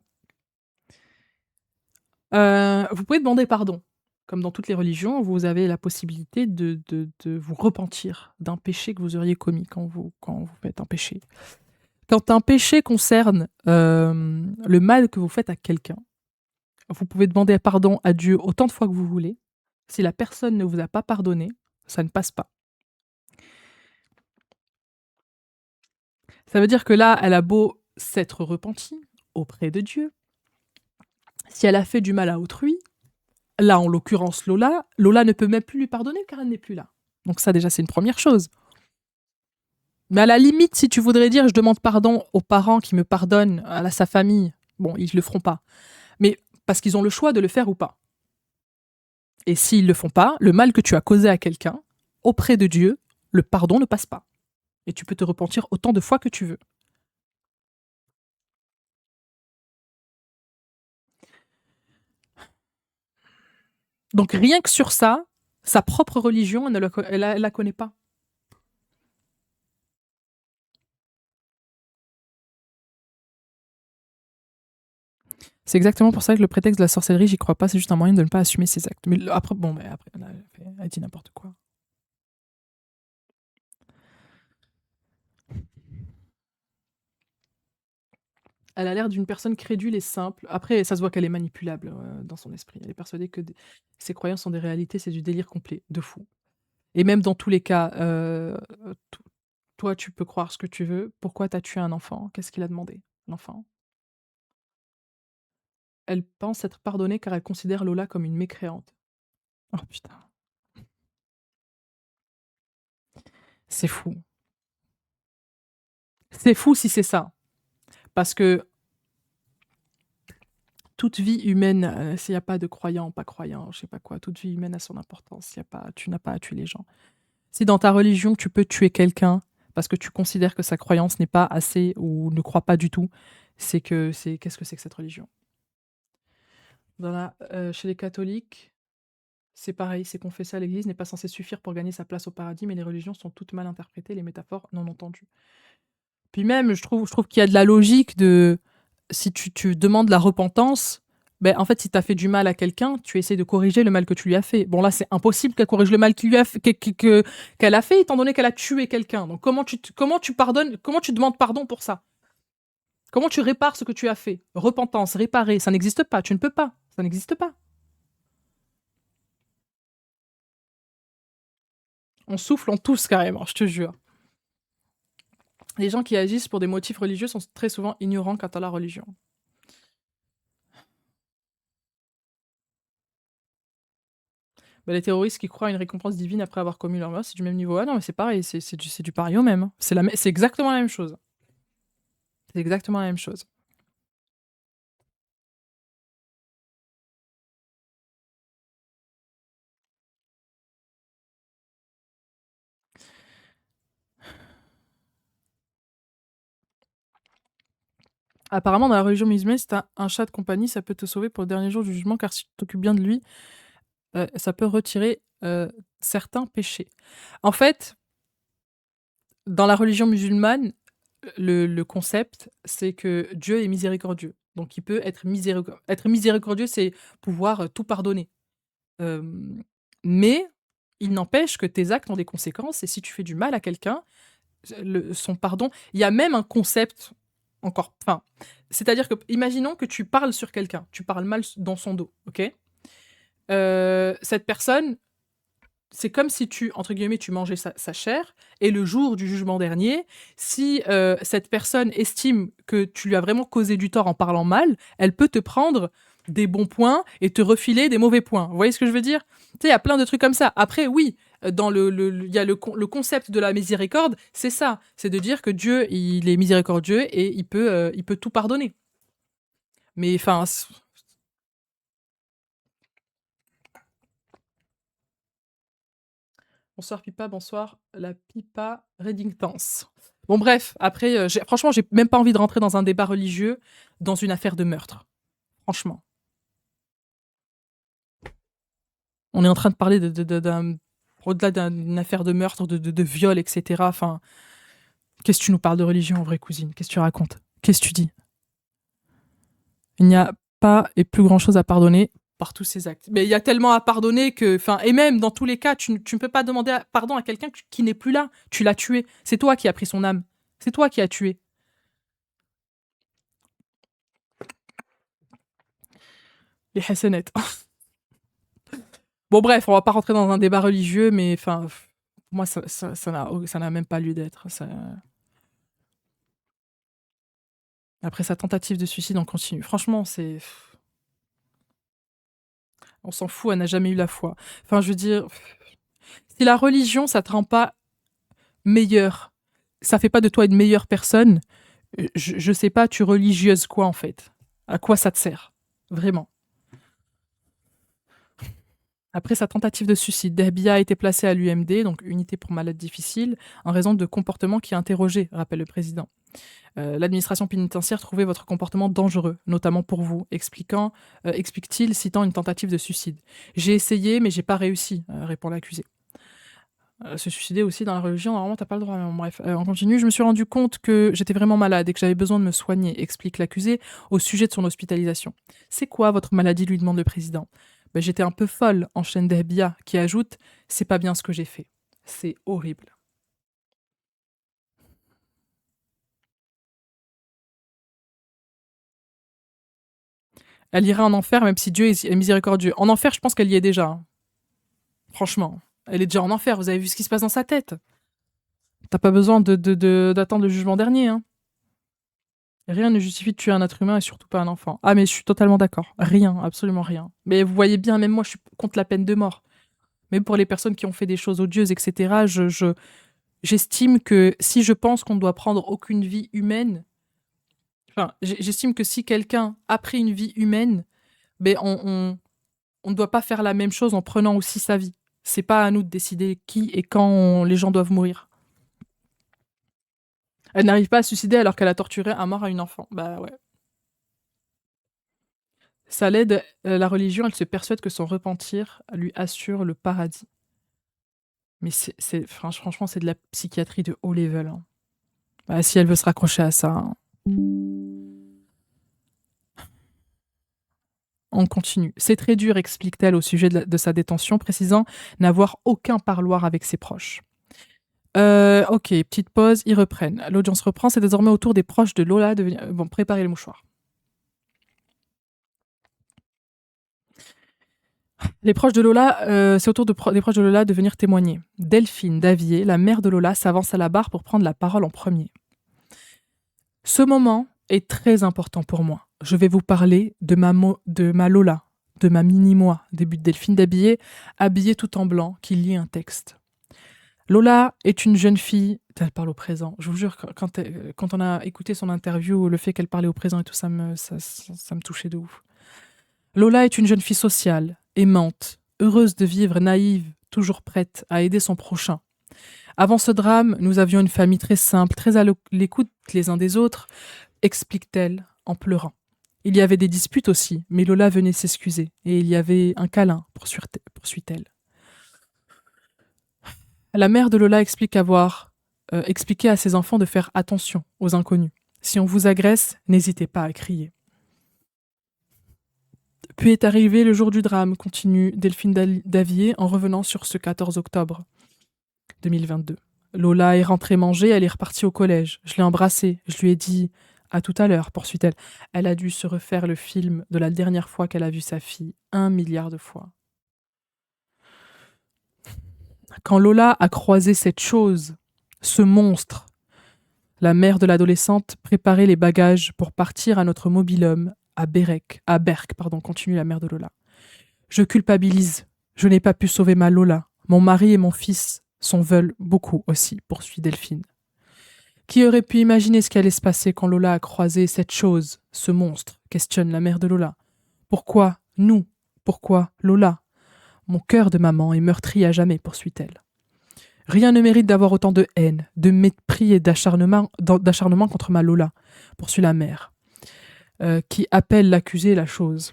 vous pouvez demander pardon. Comme dans toutes les religions, vous avez la possibilité de vous repentir d'un péché que vous auriez commis quand vous faites un péché. Quand un péché concerne le mal que vous faites à quelqu'un, vous pouvez demander pardon à Dieu autant de fois que vous voulez. Si la personne ne vous a pas pardonné, ça ne passe pas. Ça veut dire que là, elle a beau s'être repentie auprès de Dieu. Si elle a fait du mal à autrui, là, en l'occurrence Lola, Lola ne peut même plus lui pardonner car elle n'est plus là. Donc ça, déjà, c'est une première chose. Mais à la limite, si tu voudrais dire je demande pardon aux parents qui me pardonnent, à sa famille, bon, ils le feront pas. Mais parce qu'ils ont le choix de le faire ou pas. Et s'ils le font pas, le mal que tu as causé à quelqu'un, auprès de Dieu, le pardon ne passe pas. Et tu peux te repentir autant de fois que tu veux. Donc rien que sur ça, sa propre religion, elle la connaît pas. C'est exactement pour ça que le prétexte de la sorcellerie, j'y crois pas, c'est juste un moyen de ne pas assumer ses actes. Mais après, bon, mais après, elle a dit n'importe quoi. Elle a l'air d'une personne crédule et simple. Après, ça se voit qu'elle est manipulable dans son esprit. Elle est persuadée que ses croyances sont des réalités, c'est du délire complet, de fou. Et même dans tous les cas, toi, tu peux croire ce que tu veux. Pourquoi t'as tué un enfant? Qu'est-ce qu'il a demandé, l'enfant? Elle pense être pardonnée car elle considère Lola comme une mécréante. Oh putain, c'est fou. C'est fou si c'est ça. Parce que toute vie humaine, s'il n'y a pas de croyant, pas croyant, je sais pas quoi, toute vie humaine a son importance. Tu n'as pas à tuer les gens. Si dans ta religion, tu peux tuer quelqu'un parce que tu considères que sa croyance n'est pas assez ou ne croit pas du tout, qu'est-ce que c'est que cette religion? Chez les catholiques, c'est pareil, c'est confesser à l'église n'est pas censé suffire pour gagner sa place au paradis, mais les religions sont toutes mal interprétées, les métaphores non entendues. Puis même, je trouve qu'il y a de la logique de si tu demandes la repentance, ben en fait, si tu as fait du mal à quelqu'un, tu essaies de corriger le mal que tu lui as fait. Bon, là, c'est impossible qu'elle corrige le mal qu'il lui a fait, qu'elle a fait, étant donné qu'elle a tué quelqu'un. Donc, comment tu pardonnes, comment tu demandes pardon pour ça? Comment tu répares ce que tu as fait? Repentance, réparer, ça n'existe pas. Tu ne peux pas. Ça n'existe pas. On souffle, on tousse carrément, je te jure. Les gens qui agissent pour des motifs religieux sont très souvent ignorants quant à la religion. Bah, les terroristes qui croient à une récompense divine après avoir commis leur meurtre, c'est du même niveau. Ah non, mais c'est pareil, c'est du pareil au même. Hein. C'est exactement la même chose. C'est exactement la même chose. Apparemment, dans la religion musulmane, si t'as un chat de compagnie, ça peut te sauver pour le dernier jour du jugement, car si tu t'occupes bien de lui, ça peut retirer certains péchés. En fait, dans la religion musulmane, le concept, c'est que Dieu est miséricordieux. Donc, il peut être miséricordieux. Être miséricordieux, c'est pouvoir tout pardonner. Mais il n'empêche que tes actes ont des conséquences, et si tu fais du mal à quelqu'un, son pardon, il y a même un concept encore. Enfin, c'est-à-dire que, imaginons que tu parles sur quelqu'un, tu parles mal dans son dos, ok. Cette personne, c'est comme si tu, entre guillemets, tu mangeais sa chair, et le jour du jugement dernier, si cette personne estime que tu lui as vraiment causé du tort en parlant mal, elle peut te prendre des bons points et te refiler des mauvais points. Vous voyez ce que je veux dire? Tu sais, il y a plein de trucs comme ça. Après, oui, dans il y a le concept de la miséricorde, c'est ça. C'est de dire que Dieu, il est miséricordieux et il peut tout pardonner. Mais enfin, bonsoir Pipa, bonsoir la Pipa Reddingtons. Bon bref, après, franchement, j'ai même pas envie de rentrer dans un débat religieux dans une affaire de meurtre. Franchement. On est en train de parler au-delà d'une affaire de meurtre, de viol, etc. Enfin, qu'est-ce que tu nous parles de religion, en vraie cousine? Qu'est-ce que tu racontes? Qu'est-ce que tu dis? Il n'y a pas et plus grand-chose à pardonner par tous ces actes. Mais il y a tellement à pardonner que, enfin, et même dans tous les cas, tu ne peux pas demander pardon à quelqu'un qui n'est plus là. Tu l'as tué. C'est toi qui as pris son âme. C'est toi qui as tué. Les Hassanettes. Bon, bref, on va pas rentrer dans un débat religieux, mais enfin, pour moi, ça n'a même pas lieu d'être. Après sa tentative de suicide, on continue. Franchement, on s'en fout, elle n'a jamais eu la foi. Enfin, je veux dire, si la religion, ça te rend pas meilleur, ça fait pas de toi une meilleure personne, je sais pas, tu religieuse quoi, en fait? À quoi ça te sert? Vraiment. Après sa tentative de suicide, Dehbia a été placée à l'UMD, donc unité pour malades difficiles, en raison de comportements qui interrogeaient, rappelle le président. L'administration pénitentiaire trouvait votre comportement dangereux, notamment pour vous, explique-t-il, citant une tentative de suicide. J'ai essayé, mais j'ai pas réussi, répond l'accusé. Se suicider aussi dans la religion, normalement, t'as pas le droit. Mais bon, bref, on continue. Je me suis rendu compte que j'étais vraiment malade et que j'avais besoin de me soigner, explique l'accusé au sujet de son hospitalisation. C'est quoi votre maladie, lui demande le président. Ben, j'étais un peu folle, enchaîne Dehbia, qui ajoute c'est pas bien ce que j'ai fait. C'est horrible. Elle ira en enfer, même si Dieu est miséricordieux. En enfer, je pense qu'elle y est déjà. Hein. Franchement. Elle est déjà en enfer. Vous avez vu ce qui se passe dans sa tête. T'as pas besoin d'attendre le jugement dernier. Hein. Rien ne justifie de tuer un être humain et surtout pas un enfant. Ah, mais je suis totalement d'accord. Rien, absolument rien. Mais vous voyez bien, même moi, je suis contre la peine de mort. Même pour les personnes qui ont fait des choses odieuses, etc., j'estime que si je pense qu'on ne doit prendre aucune vie humaine, enfin, j'estime que si quelqu'un a pris une vie humaine, ben on ne doit pas faire la même chose en prenant aussi sa vie. C'est pas à nous de décider qui et quand les gens doivent mourir. Elle n'arrive pas à se suicider alors qu'elle a torturé à mort à une enfant. Bah ouais. Ça l'aide, la religion, elle se persuade que son repentir lui assure le paradis. Mais franchement, c'est de la psychiatrie de haut level. Hein. Bah, si elle veut se raccrocher à ça. Hein. On continue. C'est très dur, explique-t-elle au sujet de sa détention, précisant n'avoir aucun parloir avec ses proches. Ok, petite pause, ils reprennent. L'audience reprend, c'est désormais au tour des proches de Lola de venir... Bon, préparez le mouchoir. Les proches de Lola, c'est au tour des proches de Lola de venir témoigner. Delphine Davier, la mère de Lola, s'avance à la barre pour prendre la parole en premier. Ce moment est très important pour moi. Je vais vous parler de ma Lola, de ma mini-moi, débute Delphine Davier, habillée tout en blanc, qui lit un texte. Lola est une jeune fille, elle parle au présent. Je vous jure, quand on a écouté son interview, le fait qu'elle parlait au présent et tout, ça me touchait de ouf. Lola est une jeune fille sociale, aimante, heureuse de vivre, naïve, toujours prête à aider son prochain. Avant ce drame, nous avions une famille très simple, très à l'écoute les uns des autres. explique-t-elle en pleurant. Il y avait des disputes aussi, mais Lola venait s'excuser, et il y avait un câlin, poursuit-elle. La mère de Lola explique avoir expliqué à ses enfants de faire attention aux inconnus. Si on vous agresse, n'hésitez pas à crier. Puis est arrivé le jour du drame, continue Delphine Davier en revenant sur ce 14 octobre 2022. Lola est rentrée manger, elle est repartie au collège. Je l'ai embrassée, je lui ai dit à tout à l'heure, poursuit-elle. Elle a dû se refaire le film de la dernière fois qu'elle a vu sa fille 1 milliard de fois. Quand Lola a croisé cette chose, ce monstre, la mère de l'adolescente préparait les bagages pour partir à notre mobil-home à Berck, continue la mère de Lola. Je culpabilise, je n'ai pas pu sauver ma Lola. Mon mari et mon fils s'en veulent beaucoup aussi, poursuit Delphine. Qui aurait pu imaginer ce qui allait se passer quand Lola a croisé cette chose, ce monstre, questionne la mère de Lola. Pourquoi nous? Pourquoi Lola? Mon cœur de maman est meurtri à jamais, poursuit-elle. Rien ne mérite d'avoir autant de haine, de mépris et d'acharnement contre ma Lola, poursuit la mère, qui appelle l'accusé la chose.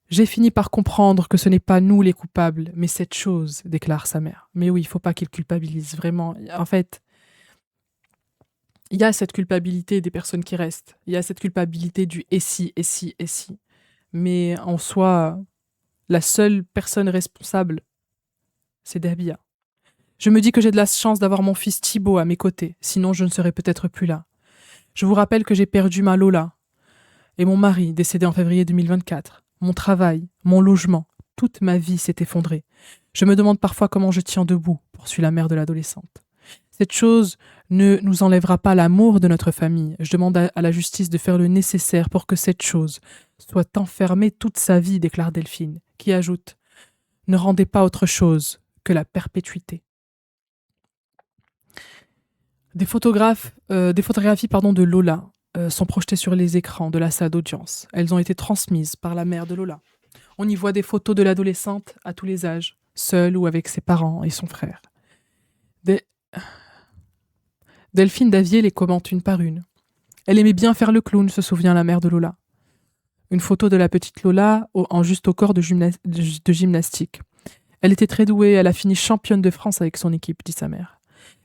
J'ai fini par comprendre que ce n'est pas nous les coupables, mais cette chose, déclare sa mère. Mais oui, il ne faut pas qu'il culpabilise, vraiment. En fait, il y a cette culpabilité des personnes qui restent. Il y a cette culpabilité du « et si, et si, et si ». Mais en soi, la seule personne responsable, c'est Dahbia. Je me dis que j'ai de la chance d'avoir mon fils Thibaut à mes côtés, sinon je ne serais peut-être plus là. Je vous rappelle que j'ai perdu ma Lola et mon mari, décédé en février 2024. Mon travail, mon logement, toute ma vie s'est effondrée. Je me demande parfois comment je tiens debout, poursuit la mère de l'adolescente. Cette chose ne nous enlèvera pas l'amour de notre famille. Je demande à la justice de faire le nécessaire pour que cette chose soit enfermée toute sa vie, déclare Delphine, qui ajoute « Ne rendez pas autre chose que la perpétuité ». Des photographies de Lola sont projetées sur les écrans de la salle d'audience. Elles ont été transmises par la mère de Lola. On y voit des photos de l'adolescente à tous les âges, seule ou avec ses parents et son frère. Delphine Davier les commente une par une. Elle aimait bien faire le clown, se souvient la mère de Lola. Une photo de la petite Lola en juste au corps de gymnastique. Elle était très douée, elle a fini championne de France avec son équipe, dit sa mère.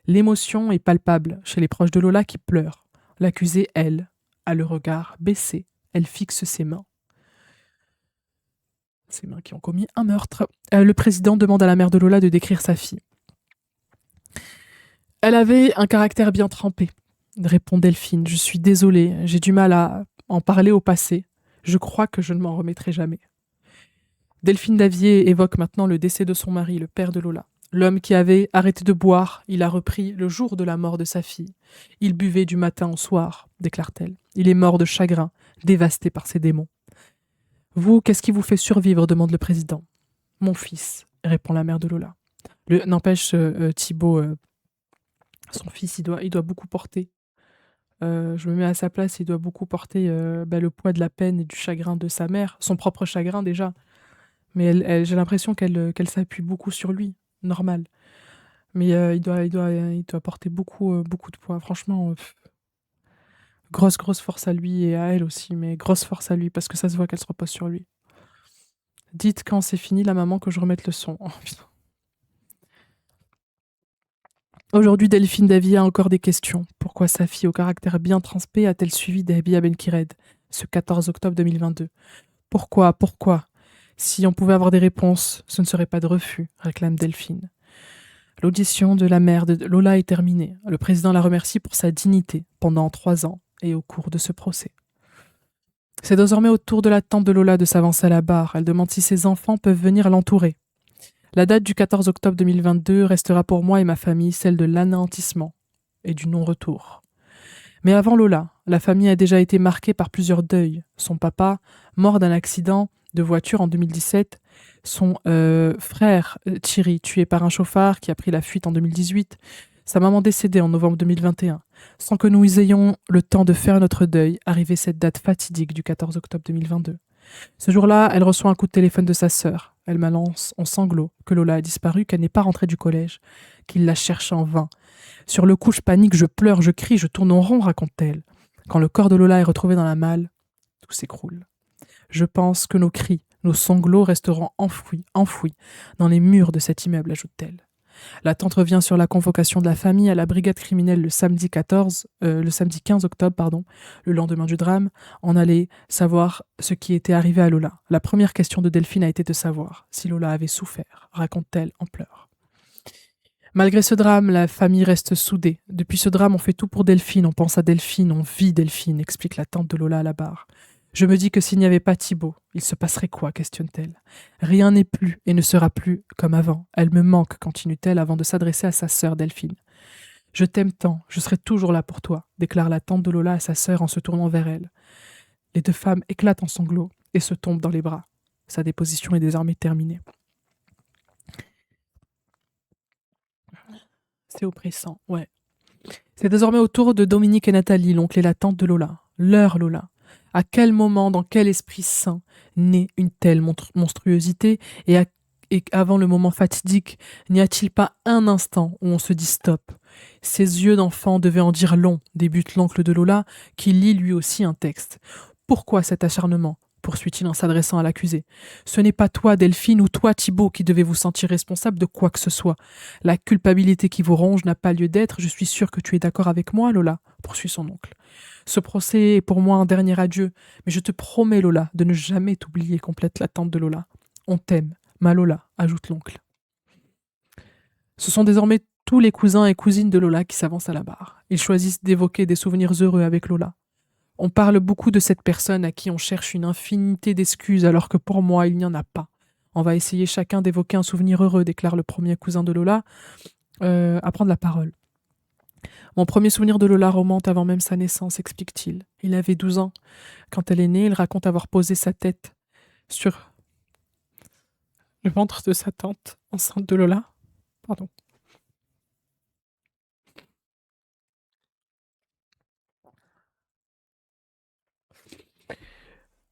L'émotion est palpable chez les proches de Lola qui pleurent. L'accusée, elle, a le regard baissé. Elle fixe ses mains. Ses mains qui ont commis un meurtre. Le président demande à la mère de Lola de décrire sa fille. Elle avait un caractère bien trempé, répond Delphine. Je suis désolée, j'ai du mal à en parler au passé. Je crois que je ne m'en remettrai jamais. Delphine Davier évoque maintenant le décès de son mari, le père de Lola. L'homme qui avait arrêté de boire, il a repris le jour de la mort de sa fille. Il buvait du matin au soir, déclare-t-elle. Il est mort de chagrin, dévasté par ses démons. Vous, qu'est-ce qui vous fait survivre demande le président. Mon fils, répond la mère de Lola. N'empêche, Thibaut, son fils, il doit beaucoup porter. Je me mets à sa place, il doit beaucoup porter le poids de la peine et du chagrin de sa mère, son propre chagrin déjà. Mais j'ai l'impression qu'elle s'appuie beaucoup sur lui. Normal. Mais il doit porter beaucoup de poids. Franchement, grosse force à lui et à elle aussi, mais grosse force à lui parce que ça se voit qu'elle se repose sur lui. Dites quand c'est fini, la maman, que je remette le son. Oh, putain. Aujourd'hui, Delphine Davier a encore des questions. Pourquoi sa fille, au caractère bien trempé, a-t-elle suivi Dahbia Benkired ce 14 octobre 2022 ? Pourquoi ? Si on pouvait avoir des réponses, ce ne serait pas de refus, réclame Delphine. L'audition de la mère de Lola est terminée. Le président la remercie pour sa dignité pendant 3 ans et au cours de ce procès. C'est désormais au tour de la tante de Lola de s'avancer à la barre. Elle demande si ses enfants peuvent venir l'entourer. La date du 14 octobre 2022 restera pour moi et ma famille celle de l'anéantissement et du non-retour. Mais avant Lola, la famille a déjà été marquée par plusieurs deuils. Son papa, mort d'un accident de voiture en 2017, son frère Thierry, tué par un chauffard qui a pris la fuite en 2018, sa maman décédée en novembre 2021. Sans que nous ayons le temps de faire notre deuil, arrivait cette date fatidique du 14 octobre 2022. Ce jour-là, elle reçoit un coup de téléphone de sa sœur. Elle m'annonce en sanglots que Lola a disparu, qu'elle n'est pas rentrée du collège, qu'il la cherche en vain. Sur le coup, je panique, je pleure, je crie, je tourne en rond, raconte-t-elle. Quand le corps de Lola est retrouvé dans la malle, tout s'écroule. Je pense que nos cris, nos sanglots resteront enfouis dans les murs de cet immeuble, ajoute-t-elle. La tante revient sur la convocation de la famille à la brigade criminelle le samedi 15 octobre, le lendemain du drame. On allait savoir ce qui était arrivé à Lola. La première question de Delphine a été de savoir si Lola avait souffert, raconte-t-elle en pleurs. Malgré ce drame, la famille reste soudée. Depuis ce drame, on fait tout pour Delphine, on pense à Delphine, on vit Delphine, explique la tante de Lola à la barre. Je me dis que s'il n'y avait pas Thibaut, il se passerait quoi, questionne-t-elle. Rien n'est plus et ne sera plus comme avant. Elle me manque, continue-t-elle avant de s'adresser à sa sœur Delphine. Je t'aime tant, je serai toujours là pour toi, déclare la tante de Lola à sa sœur en se tournant vers elle. Les deux femmes éclatent en sanglots et se tombent dans les bras. Sa déposition est désormais terminée. C'est oppressant, ouais. C'est désormais au tour de Dominique et Nathalie, l'oncle et la tante de Lola. Leur Lola. À quel moment, dans quel esprit saint, naît une telle monstruosité et avant le moment fatidique, n'y a-t-il pas un instant où on se dit stop? Ses yeux d'enfant devaient en dire long, débute l'oncle de Lola, qui lit lui aussi un texte. Pourquoi cet acharnement? Poursuit-il en s'adressant à l'accusé. Ce n'est pas toi, Delphine, ou toi, Thibaut, qui devez vous sentir responsable de quoi que ce soit. La culpabilité qui vous ronge n'a pas lieu d'être, je suis sûr que tu es d'accord avec moi, Lola, poursuit son oncle. Ce procès est pour moi un dernier adieu, mais je te promets, Lola, de ne jamais t'oublier, complète la tante de Lola. On t'aime, ma Lola, ajoute l'oncle. Ce sont désormais tous les cousins et cousines de Lola qui s'avancent à la barre. Ils choisissent d'évoquer des souvenirs heureux avec Lola. On parle beaucoup de cette personne à qui on cherche une infinité d'excuses alors que pour moi, il n'y en a pas. On va essayer chacun d'évoquer un souvenir heureux, déclare le premier cousin de Lola, à prendre la parole. Mon premier souvenir de Lola remonte avant même sa naissance, explique-t-il. Il avait 12 ans. Quand elle est née, il raconte avoir posé sa tête sur le ventre de sa tante enceinte de Lola. Pardon.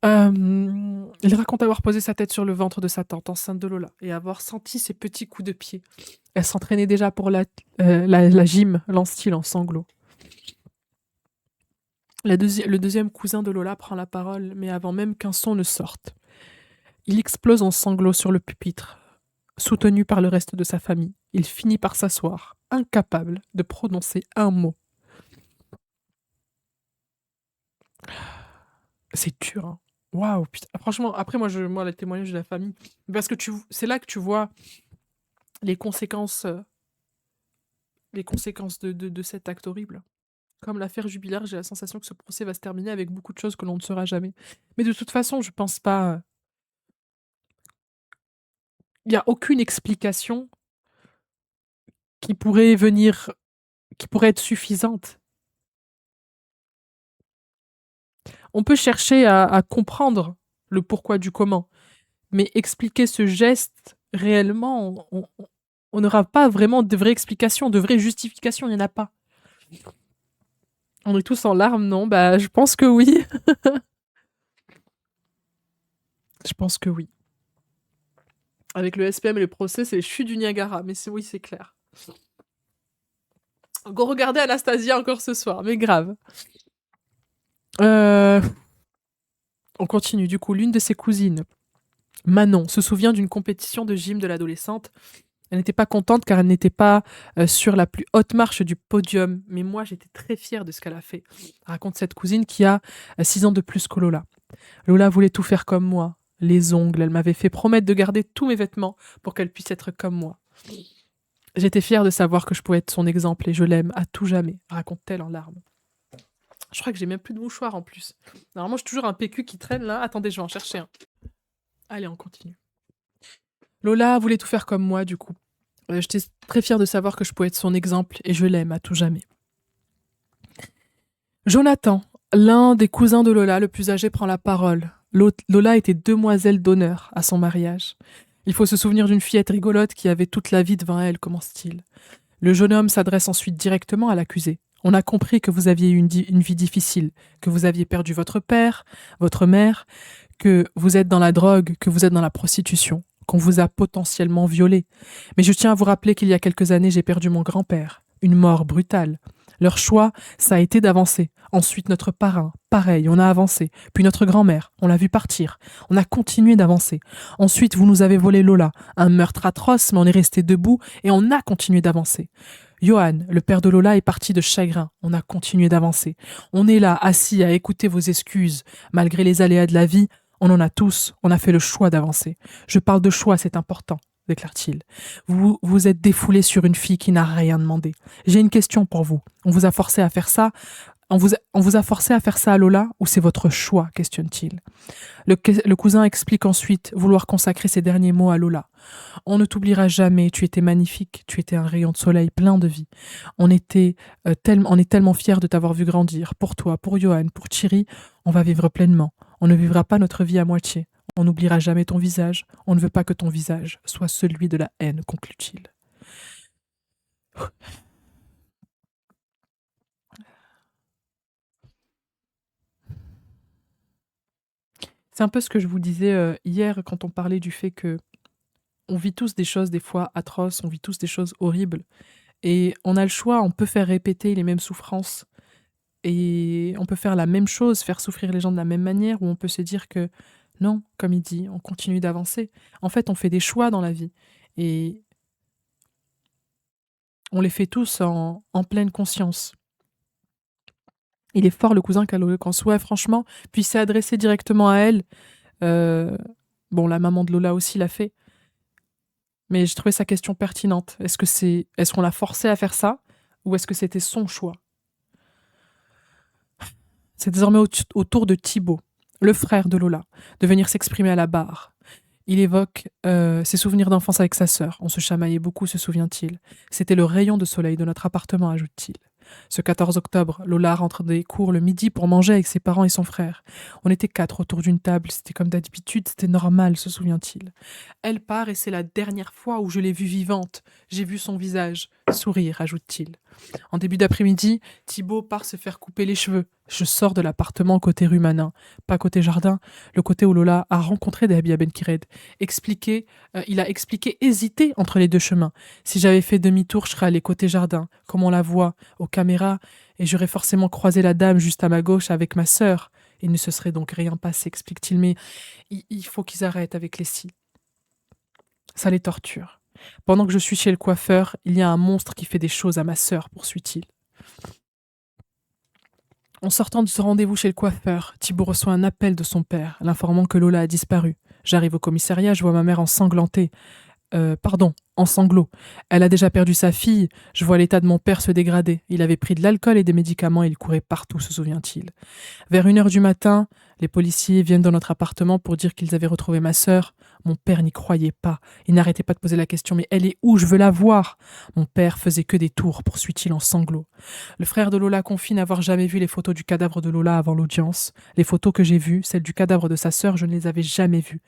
Il raconte avoir posé sa tête sur le ventre de sa tante enceinte de Lola et avoir senti ses petits coups de pied. Elle s'entraînait déjà pour la gym, lance-t-il en sanglots. Le deuxième cousin de Lola prend la parole, mais avant même qu'un son ne sorte. Il explose en sanglots sur le pupitre. Soutenu par le reste de sa famille, il finit par s'asseoir, incapable de prononcer un mot. C'est dur, hein. Waouh, putain. Franchement, après, moi, le témoignage de la famille, parce que c'est là que tu vois les conséquences de cet acte horrible. Comme l'affaire Jubilaire, j'ai la sensation que ce procès va se terminer avec beaucoup de choses que l'on ne saura jamais. Mais de toute façon, je pense pas. Il n'y a aucune explication qui pourrait être suffisante. On peut chercher à comprendre le pourquoi du comment, mais expliquer ce geste réellement, on n'aura pas vraiment de vraie explication, de vraie justification, il n'y en a pas. On est tous en larmes, non? Bah, je pense que oui. Je pense que oui. Avec le SPM et le procès, c'est les chutes du Niagara, mais oui, c'est clair. Go regarder Anastasia encore ce soir, mais grave. On continue. Du coup, l'une de ses cousines, Manon, se souvient d'une compétition de gym de l'adolescente. Elle n'était pas contente car elle n'était pas sur la plus haute marche du podium. Mais moi, j'étais très fière de ce qu'elle a fait, raconte cette cousine qui a 6 ans de plus que Lola. Lola voulait tout faire comme moi. Les ongles, elle m'avait fait promettre de garder tous mes vêtements pour qu'elle puisse être comme moi. J'étais fière de savoir que je pouvais être son exemple et je l'aime à tout jamais, raconte-t-elle en larmes. Je crois que j'ai même plus de mouchoir en plus. Normalement, j'ai toujours un PQ qui traîne là. Attendez, je vais en chercher un. Allez, on continue. Lola voulait tout faire comme moi, du coup. J'étais très fière de savoir que je pouvais être son exemple et je l'aime à tout jamais. Jonathan, l'un des cousins de Lola, le plus âgé, prend la parole. Lola était demoiselle d'honneur à son mariage. Il faut se souvenir d'une fillette rigolote qui avait toute la vie devant elle, commence-t-il. Le jeune homme s'adresse ensuite directement à l'accusé. On a compris que vous aviez eu une vie difficile, que vous aviez perdu votre père, votre mère, que vous êtes dans la drogue, que vous êtes dans la prostitution, qu'on vous a potentiellement violé. Mais je tiens à vous rappeler qu'il y a quelques années, j'ai perdu mon grand-père. Une mort brutale. Leur choix, ça a été d'avancer. Ensuite, notre parrain, pareil, on a avancé. Puis notre grand-mère, on l'a vu partir. On a continué d'avancer. Ensuite, vous nous avez volé Lola. Un meurtre atroce, mais on est resté debout et on a continué d'avancer. Johan, le père de Lola, est parti de chagrin. On a continué d'avancer. On est là, assis, à écouter vos excuses. Malgré les aléas de la vie, on en a tous. On a fait le choix d'avancer. Je parle de choix, c'est important, déclare-t-il. Vous vous êtes défoulé sur une fille qui n'a rien demandé. J'ai une question pour vous. On vous a forcé à faire ça on vous a forcé à faire ça à Lola ou c'est votre choix, questionne-t-il. Le cousin explique ensuite vouloir consacrer ses derniers mots à Lola. On ne t'oubliera jamais, tu étais magnifique, tu étais un rayon de soleil plein de vie. On est tellement fiers de t'avoir vu grandir. Pour toi, pour Johan, pour Thierry, on va vivre pleinement. On ne vivra pas notre vie à moitié. On n'oubliera jamais ton visage. On ne veut pas que ton visage soit celui de la haine, conclut-il. C'est un peu ce que je vous disais hier quand on parlait du fait que on vit tous des choses des fois atroces, on vit tous des choses horribles. Et on a le choix, on peut faire répéter les mêmes souffrances et on peut faire la même chose, faire souffrir les gens de la même manière, ou on peut se dire que non, comme il dit, on continue d'avancer. En fait, on fait des choix dans la vie et on les fait tous en pleine conscience. Il est fort le cousin qu'Alocan soit, franchement, puis s'est adressé directement à elle. Bon, la maman de Lola aussi l'a fait. Mais j'ai trouvé sa question pertinente. Est-ce qu'on l'a forcé à faire ça ou est-ce que c'était son choix? C'est désormais au tour de Thibaut, le frère de Lola, de venir s'exprimer à la barre. Il évoque ses souvenirs d'enfance avec sa sœur. On se chamaillait beaucoup, se souvient-il. C'était le rayon de soleil de notre appartement, ajoute-t-il. Ce 14 octobre, Lola rentre des cours le midi pour manger avec ses parents et son frère. On était 4 autour d'une table, c'était comme d'habitude, c'était normal, se souvient-il. Elle part et c'est la dernière fois où je l'ai vue vivante. J'ai vu son visage. Sourire, ajoute-t-il. En début d'après-midi, Thibaut part se faire couper les cheveux. Je sors de l'appartement côté rue Manin, pas côté jardin, le côté où Lola a rencontré Dahbia Benkired. Il a expliqué hésiter entre les deux chemins. Si j'avais fait demi-tour, je serais allé côté jardin, comme on la voit aux caméras, et j'aurais forcément croisé la dame juste à ma gauche avec ma sœur. Il ne se serait donc rien passé, explique-t-il, mais il faut qu'ils arrêtent avec les si. Ça les torture. Pendant que je suis chez le coiffeur, il y a un monstre qui fait des choses à ma sœur, poursuit-il. En sortant de ce rendez-vous chez le coiffeur, Thibaut reçoit un appel de son père, l'informant que Lola a disparu. J'arrive au commissariat, je vois ma mère en sanglots. Elle a déjà perdu sa fille, je vois l'état de mon père se dégrader. Il avait pris de l'alcool et des médicaments et il courait partout, se souvient-il. Vers 1h du matin, les policiers viennent dans notre appartement pour dire qu'ils avaient retrouvé ma sœur. Mon père n'y croyait pas. Il n'arrêtait pas de poser la question, mais elle est où? Je veux la voir. Mon père faisait que des tours, poursuit-il en sanglots. Le frère de Lola confie n'avoir jamais vu les photos du cadavre de Lola avant l'audience. Les photos que j'ai vues, celles du cadavre de sa sœur, je ne les avais jamais vues.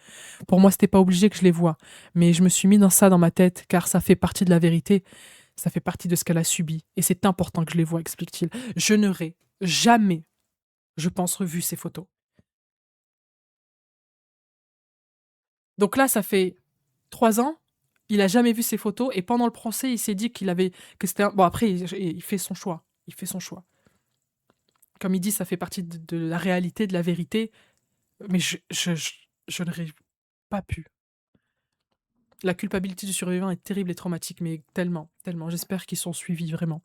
Pour moi, c'était pas obligé que je les voie, mais je me suis mis dans ça dans ma tête, car ça fait partie de la vérité. Ça fait partie de ce qu'elle a subi, et c'est important que je les voie, explique-t-il. Je n'aurais jamais, je pense, revu ces photos. Donc là, ça fait 3 ans, il a jamais vu ces photos et pendant le procès, il s'est dit que c'était bon. Après, il fait son choix. Il fait son choix. Comme il dit, ça fait partie de la réalité, de la vérité. Mais je n'aurais pas pu. La culpabilité du survivant est terrible et traumatique, mais tellement, tellement. J'espère qu'ils sont suivis vraiment.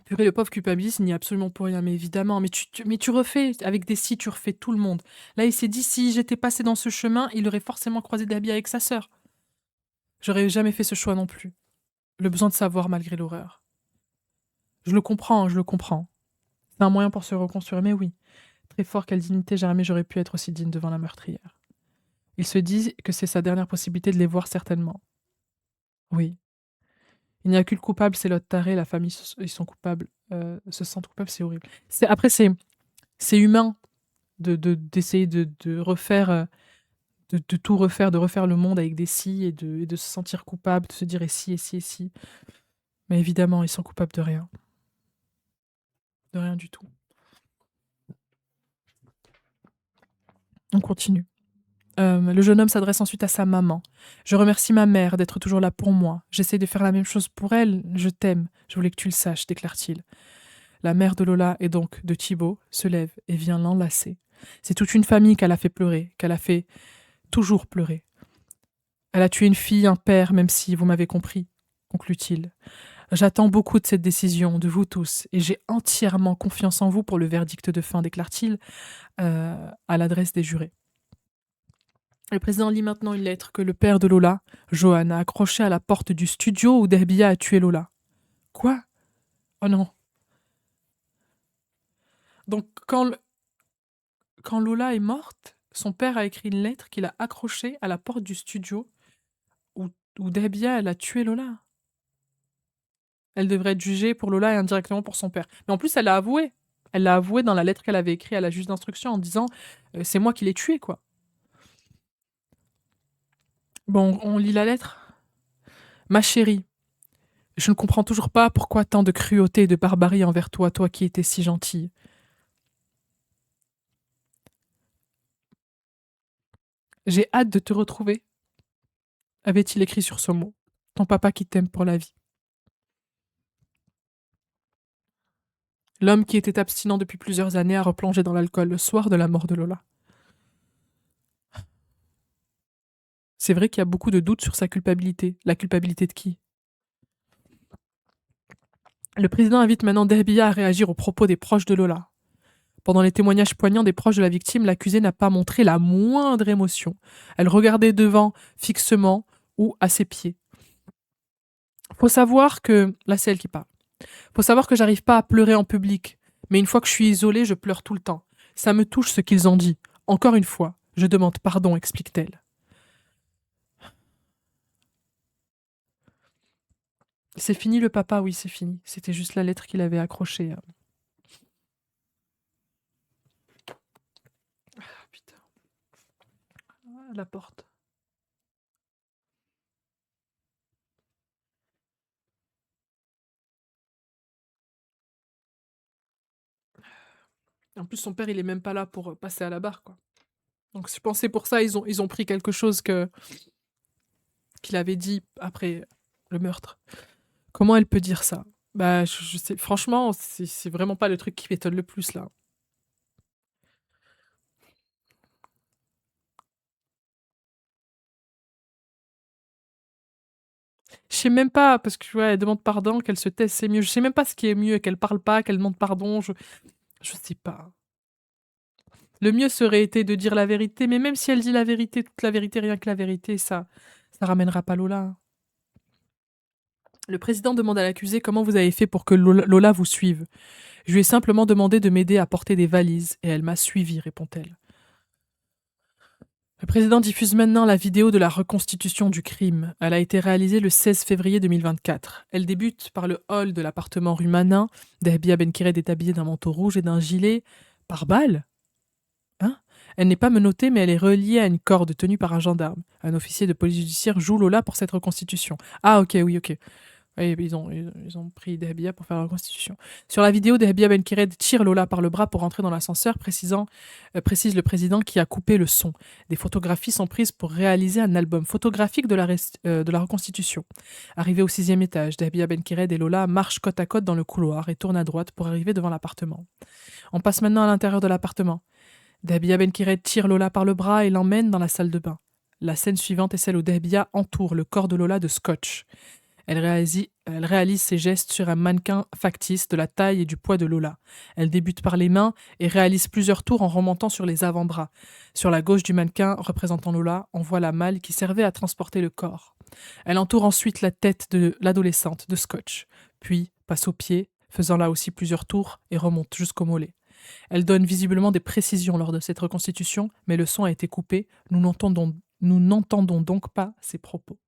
Purée, le pauvre culpabiliste, il n'y a absolument pour rien, mais évidemment. Mais tu refais, avec des si, tu refais tout le monde. Là, il s'est dit, si j'étais passé dans ce chemin, il aurait forcément croisé Dabi avec sa sœur. J'aurais jamais fait ce choix non plus. Le besoin de savoir malgré l'horreur. Je le comprends, je le comprends. C'est un moyen pour se reconstruire, mais oui. Très fort, quelle dignité, jamais j'aurais pu être aussi digne devant la meurtrière. Il se dit que c'est sa dernière possibilité de les voir certainement. Oui. Il n'y a que le coupable, c'est l'autre taré, la famille, ils sont coupables. Se sentent coupables, c'est horrible. Après, c'est humain d'essayer de refaire, de tout refaire, de refaire le monde avec des si et de se sentir coupable, de se dire et si, et si, et si. Mais évidemment, ils sont coupables de rien. De rien du tout. On continue. Le jeune homme s'adresse ensuite à sa maman. Je remercie ma mère d'être toujours là pour moi. J'essaie de faire la même chose pour elle. Je t'aime. Je voulais que tu le saches, déclare-t-il. La mère de Lola et donc de Thibaut se lève et vient l'enlacer. C'est toute une famille qu'elle a fait pleurer, qu'elle a fait toujours pleurer. Elle a tué une fille, un père, même si vous m'avez compris, conclut-il. J'attends beaucoup de cette décision, de vous tous, et j'ai entièrement confiance en vous pour le verdict de fin, déclare-t-il à l'adresse des jurés. Le président lit maintenant une lettre que le père de Lola, Johan, a accrochée à la porte du studio où Dehbiya a tué Lola. Quoi? Oh non. Donc quand Lola est morte, son père a écrit une lettre qu'il a accrochée à la porte du studio où Dehbiya elle a tué Lola. Elle devrait être jugée pour Lola et indirectement pour son père. Mais en plus, elle l'a avoué. Elle l'a avoué dans la lettre qu'elle avait écrite à la juge d'instruction en disant c'est moi qui l'ai tué, quoi. Bon, on lit la lettre. Ma chérie, je ne comprends toujours pas pourquoi tant de cruauté et de barbarie envers toi, toi qui étais si gentille. J'ai hâte de te retrouver, avait-il écrit sur ce mot. Ton papa qui t'aime pour la vie. L'homme qui était abstinent depuis plusieurs années a replongé dans l'alcool le soir de la mort de Lola. C'est vrai qu'il y a beaucoup de doutes sur sa culpabilité. La culpabilité de qui? Le président invite maintenant Dehbiya à réagir aux propos des proches de Lola. Pendant les témoignages poignants des proches de la victime, l'accusée n'a pas montré la moindre émotion. Elle regardait devant, fixement, ou à ses pieds. Faut savoir que... Là, c'est elle qui parle. Faut savoir que j'arrive pas à pleurer en public. Mais une fois que je suis isolée, je pleure tout le temps. Ça me touche ce qu'ils ont dit. Encore une fois, je demande pardon, explique-t-elle. C'est fini le papa, oui, c'est fini. C'était juste la lettre qu'il avait accrochée. Ah, putain. Ah, la porte. En plus, son père, il est même pas là pour passer à la barre, quoi. Donc je pensais pour ça, ils ont pris quelque chose qu'il avait dit après le meurtre. Comment elle peut dire ça? Bah, je sais, franchement, c'est vraiment pas le truc qui m'étonne le plus, là. Je sais même pas, parce que tu vois, elle demande pardon, qu'elle se taise, c'est mieux. Je sais même pas ce qui est mieux, qu'elle parle pas, qu'elle demande pardon, je sais pas. Le mieux serait été de dire la vérité, mais même si elle dit la vérité, toute la vérité, rien que la vérité, ça ramènera pas Lola. Le président demande à l'accusé comment vous avez fait pour que Lola vous suive. Je lui ai simplement demandé de m'aider à porter des valises et elle m'a suivi, répond-elle. Le président diffuse maintenant la vidéo de la reconstitution du crime. Elle a été réalisée le 16 février 2024. Elle débute par le hall de l'appartement rue Manin. Dehbiya Benkired est habillée d'un manteau rouge et d'un gilet pare-balles. Hein? Elle n'est pas menottée, mais elle est reliée à une corde tenue par un gendarme. Un officier de police judiciaire joue Lola pour cette reconstitution. Ah, ok, oui, ok. Oui, ils ont pris Dehbiya pour faire la reconstitution. Sur la vidéo, Dehbiya Benkired tire Lola par le bras pour entrer dans l'ascenseur, précise le président qui a coupé le son. Des photographies sont prises pour réaliser un album photographique de la reconstitution. Arrivée au 6e étage, Dehbiya Benkired et Lola marchent côte à côte dans le couloir et tournent à droite pour arriver devant l'appartement. On passe maintenant à l'intérieur de l'appartement. Dehbiya Benkired tire Lola par le bras et l'emmène dans la salle de bain. La scène suivante est celle où Dehbiya entoure le corps de Lola de scotch. Elle réalise ses gestes sur un mannequin factice de la taille et du poids de Lola. Elle débute par les mains et réalise plusieurs tours en remontant sur les avant-bras. Sur la gauche du mannequin représentant Lola, on voit la malle qui servait à transporter le corps. Elle entoure ensuite la tête de l'adolescente de scotch, puis passe aux pieds, faisant là aussi plusieurs tours et remonte jusqu'au mollet. Elle donne visiblement des précisions lors de cette reconstitution, mais le son a été coupé, nous n'entendons donc pas ses propos.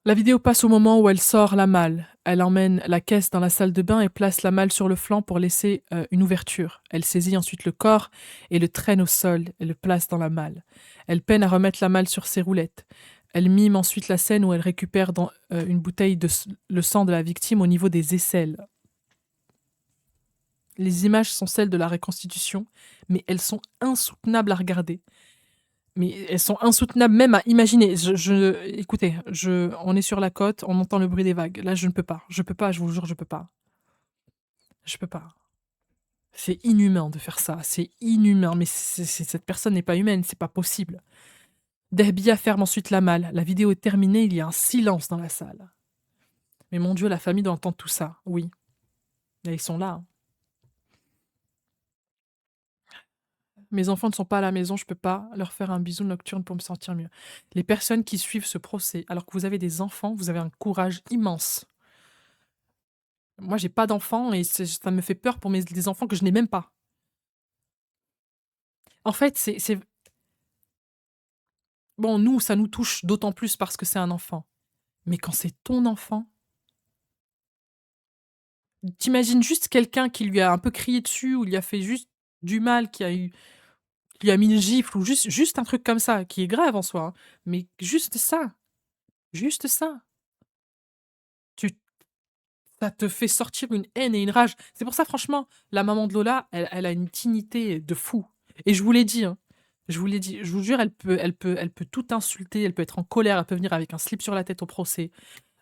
La vidéo passe au moment où elle sort la malle. Elle emmène la caisse dans la salle de bain et place la malle sur le flanc pour laisser une ouverture. Elle saisit ensuite le corps et le traîne au sol et le place dans la malle. Elle peine à remettre la malle sur ses roulettes. Elle mime ensuite la scène où elle récupère dans une bouteille le sang de la victime au niveau des aisselles. les images sont celles de la reconstitution, mais elles sont insoutenables à regarder. Mais elles sont insoutenables même à imaginer. Écoutez, on est sur la côte, on entend le bruit des vagues. Là, je ne peux pas. Je peux pas, je vous jure, je peux pas. Je peux pas. C'est inhumain de faire ça. C'est inhumain. Mais cette personne n'est pas humaine. C'est pas possible. Dehbia ferme ensuite la malle. La vidéo est terminée. Il y a un silence dans la salle. Mais mon Dieu, la famille doit entendre tout ça. Oui. Et ils sont là. Hein. Mes enfants ne sont pas à la maison, je peux pas leur faire un bisou nocturne pour me sentir mieux. Les personnes qui suivent ce procès, alors que vous avez des enfants, vous avez un courage immense. Moi, j'ai pas d'enfants et ça me fait peur pour des enfants que je n'ai même pas. En fait, c'est bon, nous, ça nous touche d'autant plus parce que c'est un enfant. Mais quand c'est ton enfant, t'imagines juste quelqu'un qui lui a un peu crié dessus ou lui a fait juste du mal, qui lui a mis une gifle ou juste un truc comme ça, qui est grave en soi, hein, mais juste ça, juste ça. Tu Ça te fait sortir une haine et une rage. C'est pour ça, franchement, la maman de Lola, elle a une dignité de fou. Et je vous l'ai dit, hein, je vous l'ai dit, je vous jure, elle peut tout insulter, elle peut être en colère, elle peut venir avec un slip sur la tête au procès,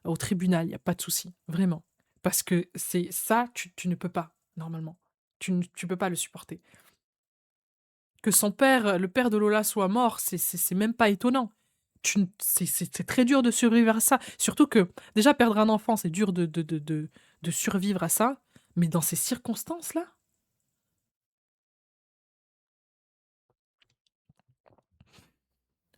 au tribunal, il n'y a pas de souci, vraiment. Parce que c'est ça, tu ne peux pas, normalement. Tu peux pas le supporter. Que son père, le père de Lola, soit mort, c'est même pas étonnant. C'est très dur de survivre à ça. Surtout que, déjà, perdre un enfant, c'est dur de survivre à ça. Mais dans ces circonstances-là,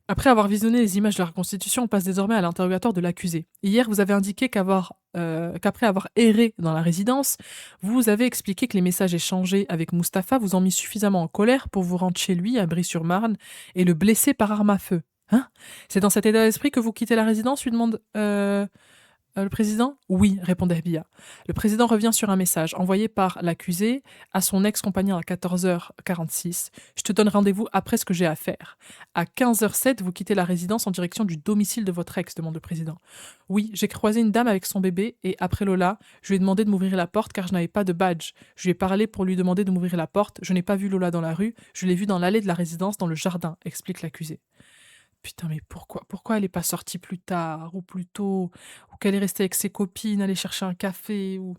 après avoir visionné les images de la reconstitution, on passe désormais à l'interrogatoire de l'accusé. Hier, vous avez indiqué qu'après avoir erré dans la résidence, vous avez expliqué que les messages échangés avec Mustapha vous ont mis suffisamment en colère pour vous rendre chez lui, à Brie-sur-Marne, et le blesser par arme à feu. Hein? C'est dans cet état d'esprit que vous quittez la résidence lui demande le président? Oui, répond Dahbia. Le président revient sur un message envoyé par l'accusé à son ex-compagnon à 14h46. Je te donne rendez-vous après ce que j'ai à faire. À 15h07, vous quittez la résidence en direction du domicile de votre ex, demande le président. Oui, j'ai croisé une dame avec son bébé et après Lola, je lui ai demandé de m'ouvrir la porte car je n'avais pas de badge. Je lui ai parlé pour lui demander de m'ouvrir la porte. Je n'ai pas vu Lola dans la rue, je l'ai vue dans l'allée de la résidence, dans le jardin, explique l'accusé. Putain, mais pourquoi elle est pas sortie plus tard ou plus tôt ou qu'elle est restée avec ses copines, aller chercher un café ou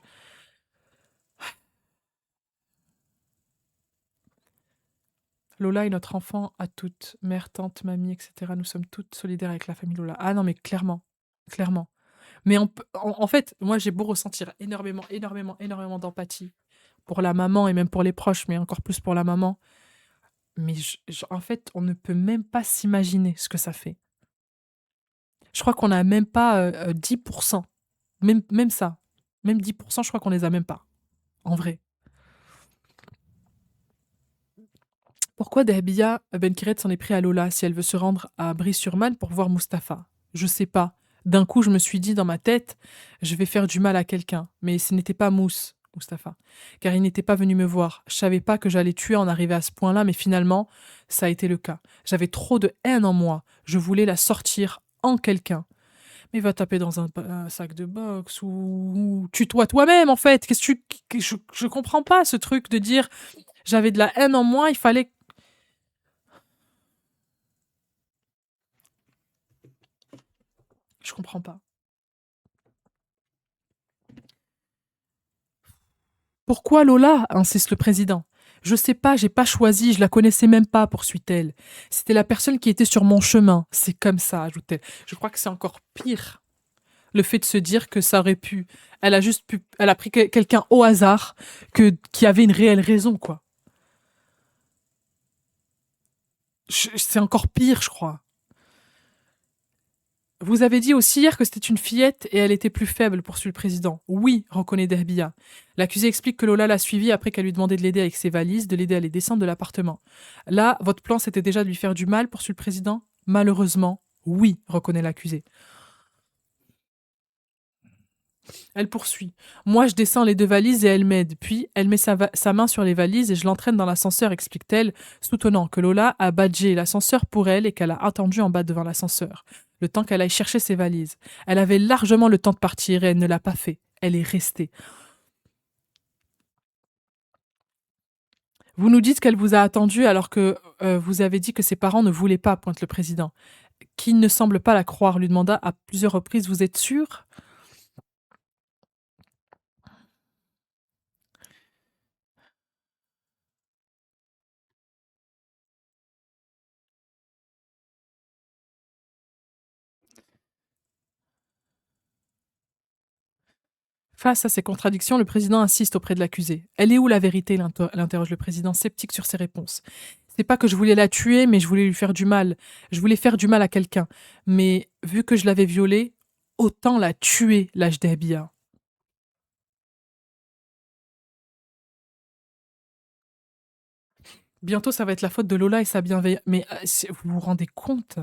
Lola est notre enfant à toutes, mère, tante, mamie, etc. Nous sommes toutes solidaires avec la famille Lola. Ah non, mais clairement, clairement. Mais en fait, moi j'ai beau ressentir énormément, énormément, énormément d'empathie pour la maman et même pour les proches, mais encore plus pour la maman. Mais en fait, on ne peut même pas s'imaginer ce que ça fait. Je crois qu'on n'a même pas 10%. Même ça. Même 10%, je crois qu'on les a même pas. En vrai. Pourquoi Dahbia Benkiret s'en est pris à Lola si elle veut se rendre à Brie-sur-Marne pour voir Mustapha? Je sais pas. D'un coup, je me suis dit dans ma tête, je vais faire du mal à quelqu'un. Mais ce n'était pas Mustapha. Car il n'était pas venu me voir. Je savais pas que j'allais tuer en arriver à ce point-là, mais finalement, ça a été le cas. J'avais trop de haine en moi. Je voulais la sortir en quelqu'un. Mais va taper dans un sac de boxe ou tue-toi toi-même en fait. Qu'est-ce que je comprends pas ce truc de dire j'avais de la haine en moi, il fallait. Je comprends pas. Pourquoi Lola insiste le président. Je sais pas, j'ai pas choisi, je la connaissais même pas, poursuit-elle. C'était la personne qui était sur mon chemin. C'est comme ça, ajoute-t-elle. Je crois que c'est encore pire. Le fait de se dire que ça aurait pu. Elle a pris quelqu'un au hasard qui avait une réelle raison, quoi. C'est encore pire, je crois. Vous avez dit aussi hier que c'était une fillette et elle était plus faible, poursuit le président. Oui, reconnaît Dahbia. L'accusé explique que Lola l'a suivie après qu'elle lui demandé de l'aider avec ses valises, de l'aider à les descendre de l'appartement. Là, votre plan, c'était déjà de lui faire du mal, poursuit le président. Malheureusement, oui, reconnaît l'accusé. Elle poursuit. Moi, je descends les deux valises et elle m'aide. Puis, elle met sa main sur les valises et je l'entraîne dans l'ascenseur, explique-t-elle, soutenant que Lola a badgé l'ascenseur pour elle et qu'elle a attendu en bas devant l'ascenseur, le temps qu'elle aille chercher ses valises. Elle avait largement le temps de partir et elle ne l'a pas fait. Elle est restée. Vous nous dites qu'elle vous a attendu alors que vous avez dit que ses parents ne voulaient pas, pointe le président. Qui ne semble pas la croire, lui demanda à plusieurs reprises. Vous êtes sûr? Face à ces contradictions, le président insiste auprès de l'accusé. Elle est où la vérité? L'interroge le président, sceptique sur ses réponses. C'est pas que je voulais la tuer, mais je voulais lui faire du mal. Je voulais faire du mal à quelqu'un. Mais vu que je l'avais violée, autant la tuer, lâche Dahbia. Bientôt, ça va être la faute de Lola et sa bienveillance. Mais vous vous rendez compte?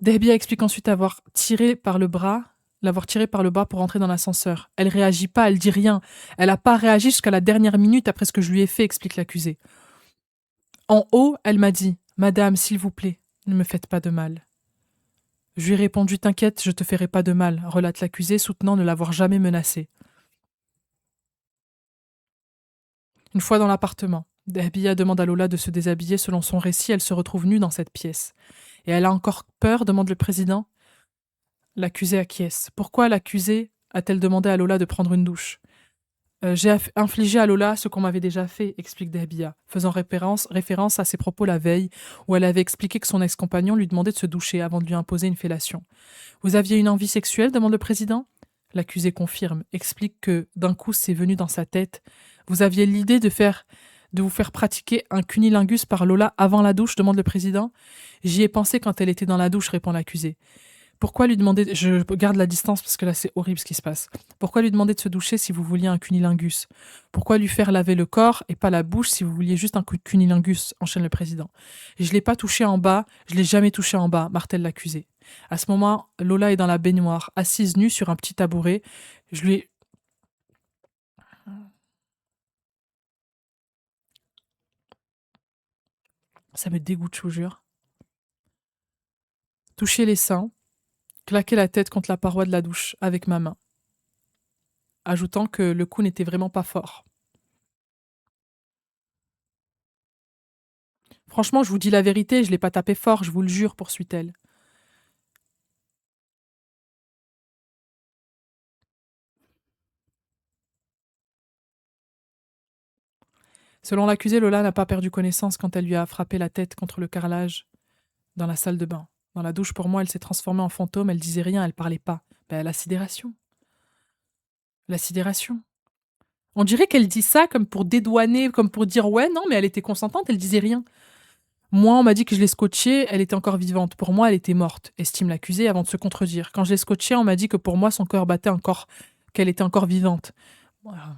Dahbia explique ensuite l'avoir tiré par le bras pour entrer dans l'ascenseur. Elle réagit pas, elle dit rien. Elle n'a pas réagi jusqu'à la dernière minute après ce que je lui ai fait, explique l'accusé. En haut, elle m'a dit « Madame, s'il vous plaît, ne me faites pas de mal ». Je lui ai répondu « T'inquiète, je te ferai pas de mal », relate l'accusé, soutenant ne l'avoir jamais menacée. Une fois dans l'appartement, Dahbia demande à Lola de se déshabiller. Selon son récit, elle se retrouve nue dans cette pièce. Et elle a encore peur, demande le président. L'accusé acquiesce. Pourquoi l'accusée a-t-elle demandé à Lola de prendre une douche? J'ai infligé à Lola ce qu'on m'avait déjà fait, explique Dahbia, faisant référence à ses propos la veille, où elle avait expliqué que son ex-compagnon lui demandait de se doucher avant de lui imposer une fellation. Vous aviez une envie sexuelle, demande le président. L'accusé confirme, explique que d'un coup c'est venu dans sa tête. Vous aviez l'idée de vous faire pratiquer un cunilingus par Lola avant la douche, demande le président. J'y ai pensé quand elle était dans la douche, répond l'accusé. Pourquoi lui demander... Je garde la distance parce que là, c'est horrible ce qui se passe. Pourquoi lui demander de se doucher si vous vouliez un cunilingus? Pourquoi lui faire laver le corps et pas la bouche si vous vouliez juste un coup de cunilingus? Enchaîne le président. Je ne l'ai pas touché en bas, je l'ai jamais touché en bas, martèle l'accusé. À ce moment, Lola est dans la baignoire, assise nue sur un petit tabouret. Je lui ai... Ça me dégoûte, je vous jure. Toucher les seins, claquer la tête contre la paroi de la douche avec ma main, ajoutant que le coup n'était vraiment pas fort. Franchement, je vous dis la vérité, je l'ai pas tapé fort, je vous le jure, poursuit-elle. Selon l'accusé, Lola n'a pas perdu connaissance quand elle lui a frappé la tête contre le carrelage dans la salle de bain. Dans la douche, pour moi, elle s'est transformée en fantôme, elle disait rien, elle parlait pas. Ben, la sidération. La sidération. On dirait qu'elle dit ça comme pour dédouaner, comme pour dire ouais, non, mais elle était consentante, elle disait rien. Moi, on m'a dit que je l'ai scotchée, elle était encore vivante. Pour moi, elle était morte, estime l'accusé avant de se contredire. Quand je l'ai scotchée, on m'a dit que pour moi, son cœur battait encore, qu'elle était encore vivante. Voilà.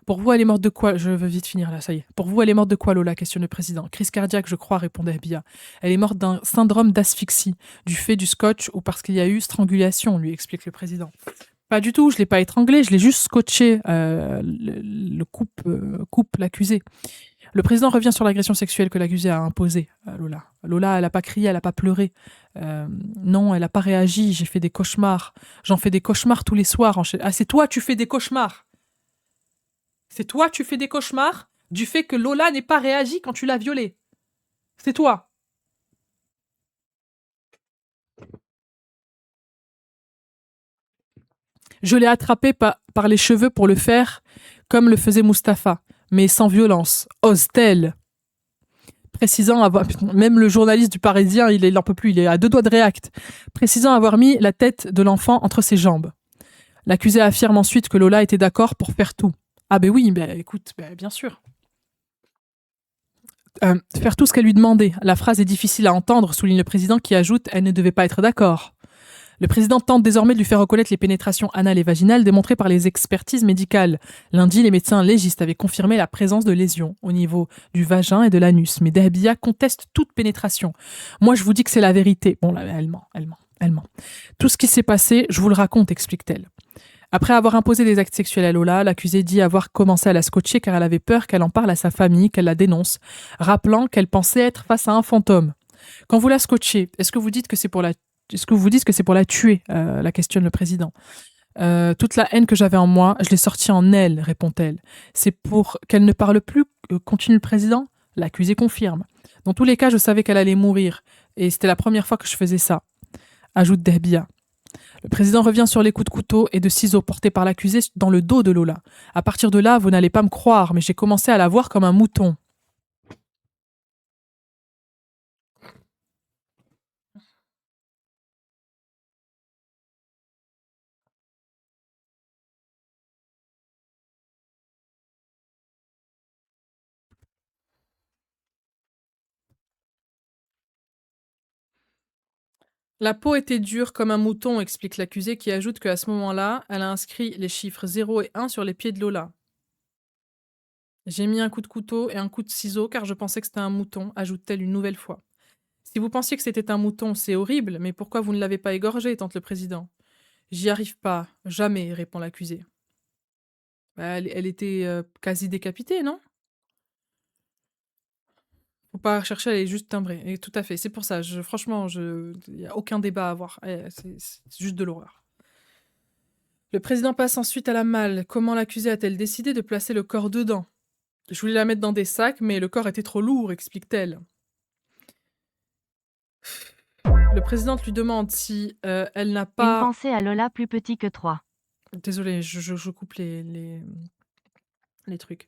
Pour vous, elle est morte de quoi? Je veux vite finir là, ça y est. Pour vous, elle est morte de quoi, Lola? Questionne le président. Crise cardiaque, je crois, répondait Abia. Elle est morte d'un syndrome d'asphyxie, du fait du scotch ou parce qu'il y a eu strangulation, lui explique le président. Pas du tout, je l'ai pas étranglée, je l'ai juste scotché. Coupe l'accusé. Le président revient sur l'agression sexuelle que l'accusé a imposée à Lola. Lola, elle n'a pas crié, elle n'a pas pleuré. Non, elle n'a pas réagi. J'ai fait des cauchemars. J'en fais des cauchemars tous les soirs. Ah, c'est toi, tu fais des cauchemars. C'est toi, tu fais des cauchemars du fait que Lola n'ait pas réagi quand tu l'as violée. C'est toi. Je l'ai attrapé par les cheveux pour le faire comme le faisait Mustapha, mais sans violence. Ose-t-elle? Précisant avoir... Même le journaliste du Parisien, il n'en peut plus, il est à deux doigts de réact. Précisant avoir mis la tête de l'enfant entre ses jambes. L'accusé affirme ensuite que Lola était d'accord pour faire tout. Ah ben oui, ben écoute, ben bien sûr. Faire tout ce qu'elle lui demandait. La phrase est difficile à entendre, souligne le président qui ajoute « elle ne devait pas être d'accord ». Le président tente désormais de lui faire reconnaître les pénétrations anales et vaginales démontrées par les expertises médicales. Lundi, les médecins légistes avaient confirmé la présence de lésions au niveau du vagin et de l'anus, mais Dahbia conteste toute pénétration. Moi, je vous dis que c'est la vérité. Bon, là, elle ment. Tout ce qui s'est passé, je vous le raconte, explique-t-elle. Après avoir imposé des actes sexuels à Lola, l'accusée dit avoir commencé à la scotcher car elle avait peur qu'elle en parle à sa famille, qu'elle la dénonce, rappelant qu'elle pensait être face à un fantôme. Quand vous la scotchez, est-ce que vous dites que c'est pour la tuer la questionne le président. Toute la haine que j'avais en moi, je l'ai sortie en elle, répond-elle. C'est pour qu'elle ne parle plus, continue le président. L'accusé confirme. Dans tous les cas, je savais qu'elle allait mourir, et c'était la première fois que je faisais ça, ajoute Dehbia. Le président revient sur les coups de couteau et de ciseaux portés par l'accusé dans le dos de Lola. À partir de là, vous n'allez pas me croire, mais j'ai commencé à la voir comme un mouton. La peau était dure comme un mouton, explique l'accusé, qui ajoute qu'à ce moment-là, elle a inscrit les chiffres 0 et 1 sur les pieds de Lola. J'ai mis un coup de couteau et un coup de ciseau car je pensais que c'était un mouton, ajoute-t-elle une nouvelle fois. Si vous pensiez que c'était un mouton, c'est horrible, mais pourquoi vous ne l'avez pas égorgé, tente le président. J'y arrive pas, jamais, répond l'accusé. Bah, elle était quasi décapitée, non? Faut pas chercher, elle est juste timbrée. Et tout à fait, c'est pour ça. Franchement, il n'y a aucun débat à avoir. C'est juste de l'horreur. Le président passe ensuite à la malle. Comment l'accusée a-t-elle décidé de placer le corps dedans? Je voulais la mettre dans des sacs, mais le corps était trop lourd, explique-t-elle. Le président lui demande si elle n'a Une pas... pensée à Lola plus petit que 3. Désolée, je coupe les trucs.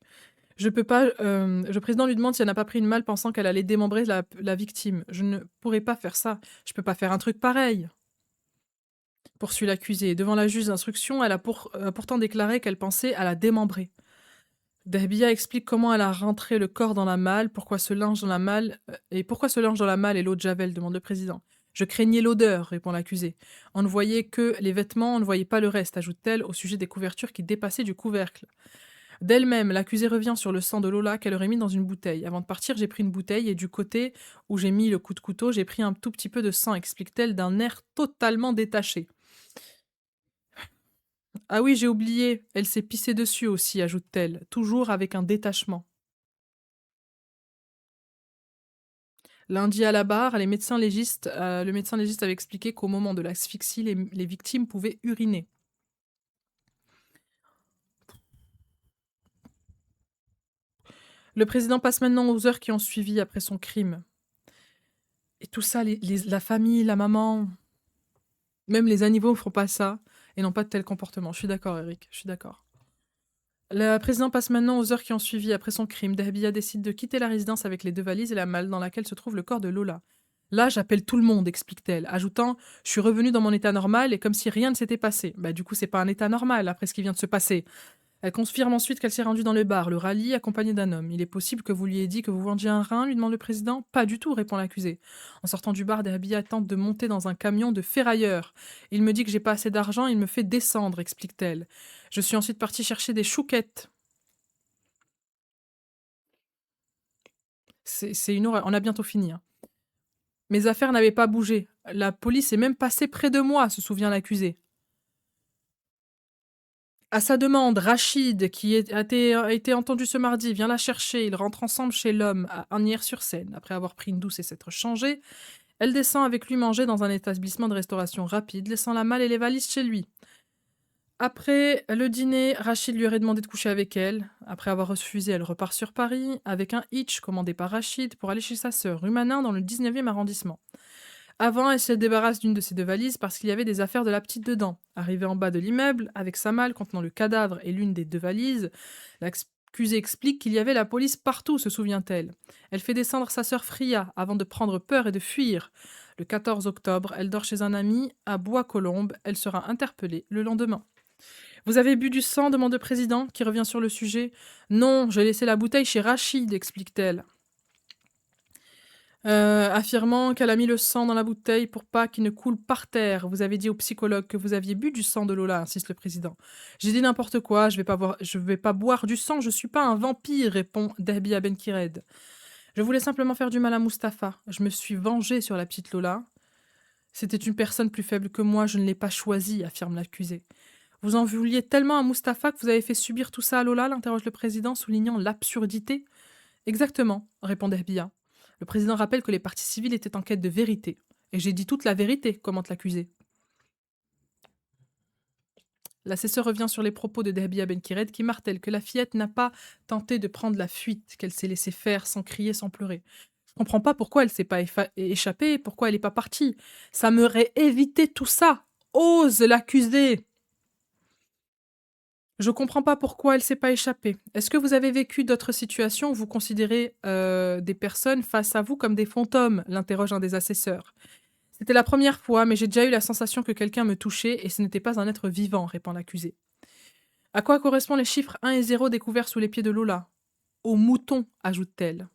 Je peux pas. Le président lui demande si elle n'a pas pris une malle pensant qu'elle allait démembrer la victime. Je ne pourrais pas faire ça. Je peux pas faire un truc pareil. Poursuit l'accusé. Devant la juge d'instruction, elle a pourtant déclaré qu'elle pensait à la démembrer. Dehbia explique comment elle a rentré le corps dans la malle, pourquoi ce linge dans la malle et l'eau de Javel, demande le président. Je craignais l'odeur, répond l'accusé. On ne voyait que les vêtements, on ne voyait pas le reste, ajoute-t-elle au sujet des couvertures qui dépassaient du couvercle. D'elle-même, l'accusée revient sur le sang de Lola qu'elle aurait mis dans une bouteille. Avant de partir, j'ai pris une bouteille et du côté où j'ai mis le coup de couteau, j'ai pris un tout petit peu de sang, explique-t-elle d'un air totalement détaché. Ah oui, j'ai oublié, elle s'est pissée dessus aussi, ajoute-t-elle, toujours avec un détachement. Lundi à la barre, le médecin légiste avait expliqué qu'au moment de l'asphyxie, les victimes pouvaient uriner. Le président passe maintenant aux heures qui ont suivi après son crime. Et tout ça, la famille, la maman, même les animaux ne feront pas ça et n'ont pas de tel comportement. Je suis d'accord, Eric, je suis d'accord. Le président passe maintenant aux heures qui ont suivi après son crime. Dahbia décide de quitter la résidence avec les 2 valises et la malle dans laquelle se trouve le corps de Lola. Là, j'appelle tout le monde, explique-t-elle, ajoutant « Je suis revenue dans mon état normal et comme si rien ne s'était passé. » Bah du coup, c'est pas un état normal après ce qui vient de se passer. Elle confirme ensuite qu'elle s'est rendue dans le bar, le rallye, accompagnée d'un homme. Il est possible que vous lui ayez dit que vous vendiez un rein, lui demande le président. Pas du tout, répond l'accusé. En sortant du bar, Dahbia tente de monter dans un camion de ferrailleurs. Il me dit que j'ai pas assez d'argent, il me fait descendre, explique-t-elle. Je suis ensuite partie chercher des chouquettes. C'est une horreur. On a bientôt fini. Hein. Mes affaires n'avaient pas bougé. La police est même passée près de moi, se souvient l'accusé. À sa demande, Rachid, qui a été entendu ce mardi, vient la chercher. Ils rentrent ensemble chez l'homme à Asnières-sur-Seine. Après avoir pris une douce et s'être changée, elle descend avec lui manger dans un établissement de restauration rapide, laissant la malle et les valises chez lui. Après le dîner, Rachid lui aurait demandé de coucher avec elle. Après avoir refusé, elle repart sur Paris avec un hitch commandé par Rachid pour aller chez sa sœur, rue Manin, dans le 19e arrondissement. Avant, elle se débarrasse d'une de ses 2 valises parce qu'il y avait des affaires de la petite dedans. Arrivée en bas de l'immeuble, avec sa malle contenant le cadavre et l'une des 2 valises, l'accusée explique qu'il y avait la police partout, se souvient-elle. Elle fait descendre sa sœur Fria avant de prendre peur et de fuir. Le 14 octobre, elle dort chez un ami à Bois-Colombes. Elle sera interpellée le lendemain. Vous avez bu du sang demande le président, qui revient sur le sujet. Non, j'ai laissé la bouteille chez Rachid, explique-t-elle. Affirmant qu'elle a mis le sang dans la bouteille pour pas qu'il ne coule par terre. Vous avez dit au psychologue que vous aviez bu du sang de Lola, insiste le président. J'ai dit n'importe quoi, je vais pas boire du sang, je suis pas un vampire, répond Dahbia Benkired. Je voulais simplement faire du mal à Mustapha. Je me suis vengée sur la petite Lola. C'était une personne plus faible que moi, je ne l'ai pas choisie, affirme l'accusé. Vous en vouliez tellement à Mustapha que vous avez fait subir tout ça à Lola, l'interroge le président, soulignant l'absurdité. Exactement, répond Dahbia. Le président rappelle que les parties civiles étaient en quête de vérité. Et j'ai dit toute la vérité, commente l'accusé. L'assesseur revient sur les propos de Dehbia Benkired qui martèle que la fillette n'a pas tenté de prendre la fuite, qu'elle s'est laissée faire sans crier, sans pleurer. Je comprends pas pourquoi elle s'est pas échappée, pourquoi elle est pas partie. Ça m'aurait évité tout ça. Ose l'accuser. Je comprends pas pourquoi elle s'est pas échappée. Est-ce que vous avez vécu d'autres situations où vous considérez des personnes face à vous comme des fantômes l'interroge un des assesseurs. C'était la première fois, mais j'ai déjà eu la sensation que quelqu'un me touchait et ce n'était pas un être vivant, répond l'accusé. À quoi correspondent les chiffres 1 et 0 découverts sous les pieds de Lola? Aux moutons, ajoute-t-elle.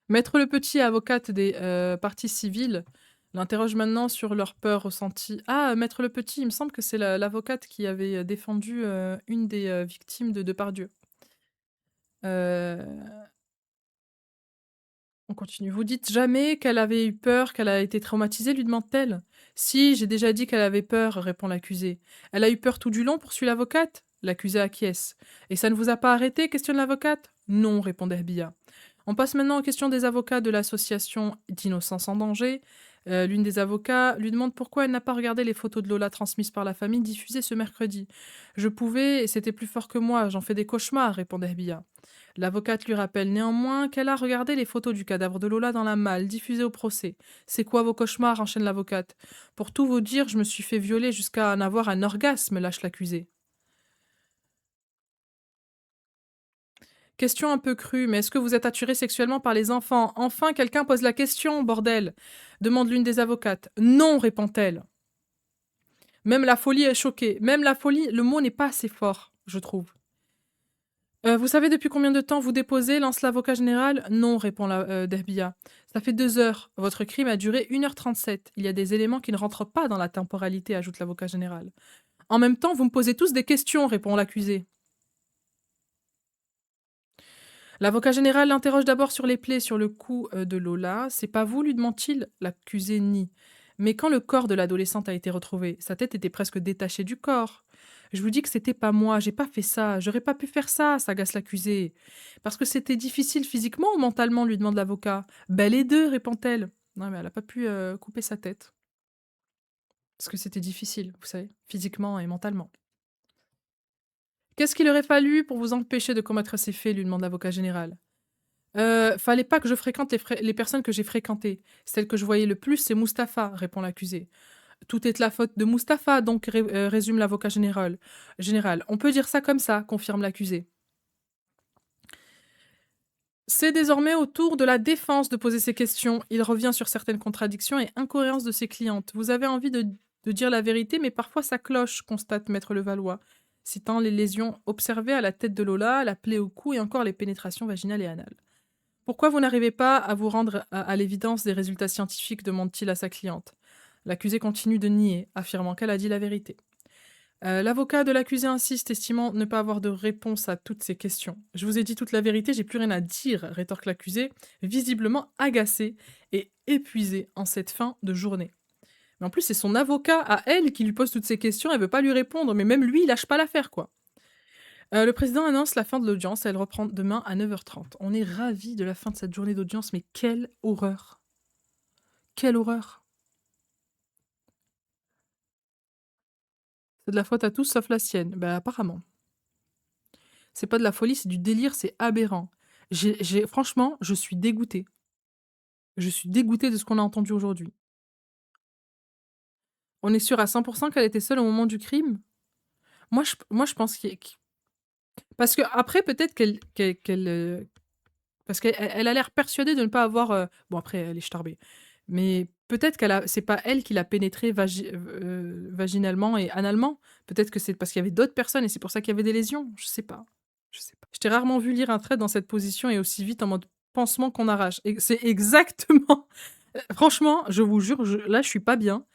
Maître Le Petit, avocate des parties civiles, l'interroge maintenant sur leur peur ressentie. Ah, Maître Le Petit, il me semble que c'est l'avocate qui avait défendu une des victimes de Depardieu. On continue. Vous dites jamais qu'elle avait eu peur, qu'elle a été traumatisée, lui demande-t-elle. Si, j'ai déjà dit qu'elle avait peur, répond l'accusé. Elle a eu peur tout du long, poursuit l'avocate. L'accusé acquiesce. Et ça ne vous a pas arrêté, questionne l'avocate. Non, répond Derbia. On passe maintenant aux questions des avocats de l'association d'Innocence en danger. L'une des avocats lui demande pourquoi elle n'a pas regardé les photos de Lola transmises par la famille diffusées ce mercredi. Je pouvais, et c'était plus fort que moi, j'en fais des cauchemars, répond Derbia. L'avocate lui rappelle néanmoins qu'elle a regardé les photos du cadavre de Lola dans la malle, diffusées au procès. C'est quoi vos cauchemars enchaîne l'avocate. Pour tout vous dire, je me suis fait violer jusqu'à en avoir un orgasme, lâche l'accusé. Question un peu crue, mais est-ce que vous êtes attiré sexuellement par les enfants? Enfin, quelqu'un pose la question, bordel demande l'une des avocates. Non, répond-elle. Même la folie est choquée. Même la folie, le mot n'est pas assez fort, je trouve. Vous savez depuis combien de temps vous déposez lance l'avocat général. Non, répond Derbia. Ça fait 2 heures. Votre crime a duré 1h37. Il y a des éléments qui ne rentrent pas dans la temporalité, ajoute l'avocat général. En même temps, vous me posez tous des questions, répond l'accusé. L'avocat général l'interroge d'abord sur les plaies sur le cou de Lola. C'est pas vous, lui demande-t-il. L'accusé nie. Mais quand le corps de l'adolescente a été retrouvé, sa tête était presque détachée du corps. Je vous dis que c'était pas moi, j'ai pas fait ça, j'aurais pas pu faire ça, s'agace l'accusé. Parce que c'était difficile physiquement ou mentalement, lui demande l'avocat. Ben les deux, répond-elle. Non, mais elle a pas pu couper sa tête. Parce que c'était difficile, vous savez, physiquement et mentalement. Qu'est-ce qu'il aurait fallu pour vous empêcher de commettre ces faits, lui demande l'avocat général. Fallait pas que je fréquente les personnes que j'ai fréquentées. Celle que je voyais le plus, c'est Mustapha, répond l'accusé. Tout est de la faute de Mustapha, donc résume l'avocat général. On peut dire ça comme ça, confirme l'accusé. C'est désormais au tour de la défense de poser ses questions. Il revient sur certaines contradictions et incohérences de ses clientes. Vous avez envie de dire la vérité, mais parfois ça cloche, constate Maître Levallois, citant les lésions observées à la tête de Lola, la plaie au cou et encore les pénétrations vaginales et anales. Pourquoi vous n'arrivez pas à vous rendre à l'évidence des résultats scientifiques demande-t-il à sa cliente. L'accusé continue de nier, affirmant qu'elle a dit la vérité. L'avocat de l'accusé insiste, estimant ne pas avoir de réponse à toutes ces questions. Je vous ai dit toute la vérité, j'ai plus rien à dire, rétorque l'accusé, visiblement agacé et épuisé en cette fin de journée. Mais en plus, c'est son avocat à elle qui lui pose toutes ces questions, elle veut pas lui répondre, mais même lui, il lâche pas l'affaire, quoi. Le président annonce la fin de l'audience, elle reprend demain à 9h30. On est ravis de la fin de cette journée d'audience, mais quelle horreur! Quelle horreur! C'est de la faute à tous sauf la sienne. Bah, apparemment. C'est pas de la folie, c'est du délire, c'est aberrant. Franchement, je suis dégoûtée. Je suis dégoûtée de ce qu'on a entendu aujourd'hui. On est sûr à 100% qu'elle était seule au moment du crime? Moi, je pense parce que après peut-être parce qu'elle a l'air persuadée de ne pas avoir, bon après elle est starbée, mais peut-être c'est pas elle qui l'a pénétré vaginalement et analement. Peut-être que c'est parce qu'il y avait d'autres personnes et c'est pour ça qu'il y avait des lésions. Je sais pas. Je sais pas. Je t'ai rarement vu lire un trait dans cette position et aussi vite en mode pansement qu'on arrache et c'est exactement franchement, je vous jure, là, je suis pas bien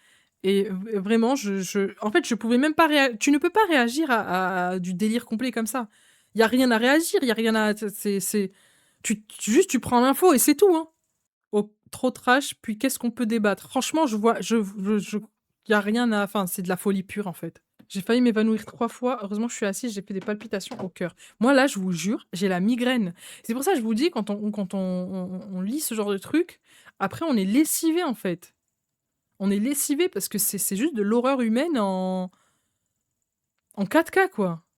et vraiment en fait, je pouvais même pas tu ne peux pas réagir à du délire complet comme ça. Il y a rien à réagir, il y a rien à c'est juste tu prends l'info et c'est tout, hein. Oh, trop trash, puis qu'est-ce qu'on peut débattre? Franchement, je vois je y a rien à enfin, c'est de la folie pure, en fait. J'ai failli m'évanouir 3 fois. Heureusement, je suis assise, j'ai fait des palpitations au cœur. Moi, là, je vous jure, j'ai la migraine. C'est pour ça que je vous dis, quand on lit ce genre de truc, après, on est lessivé, en fait. On est lessivé parce que c'est juste de l'horreur humaine en 4K, quoi.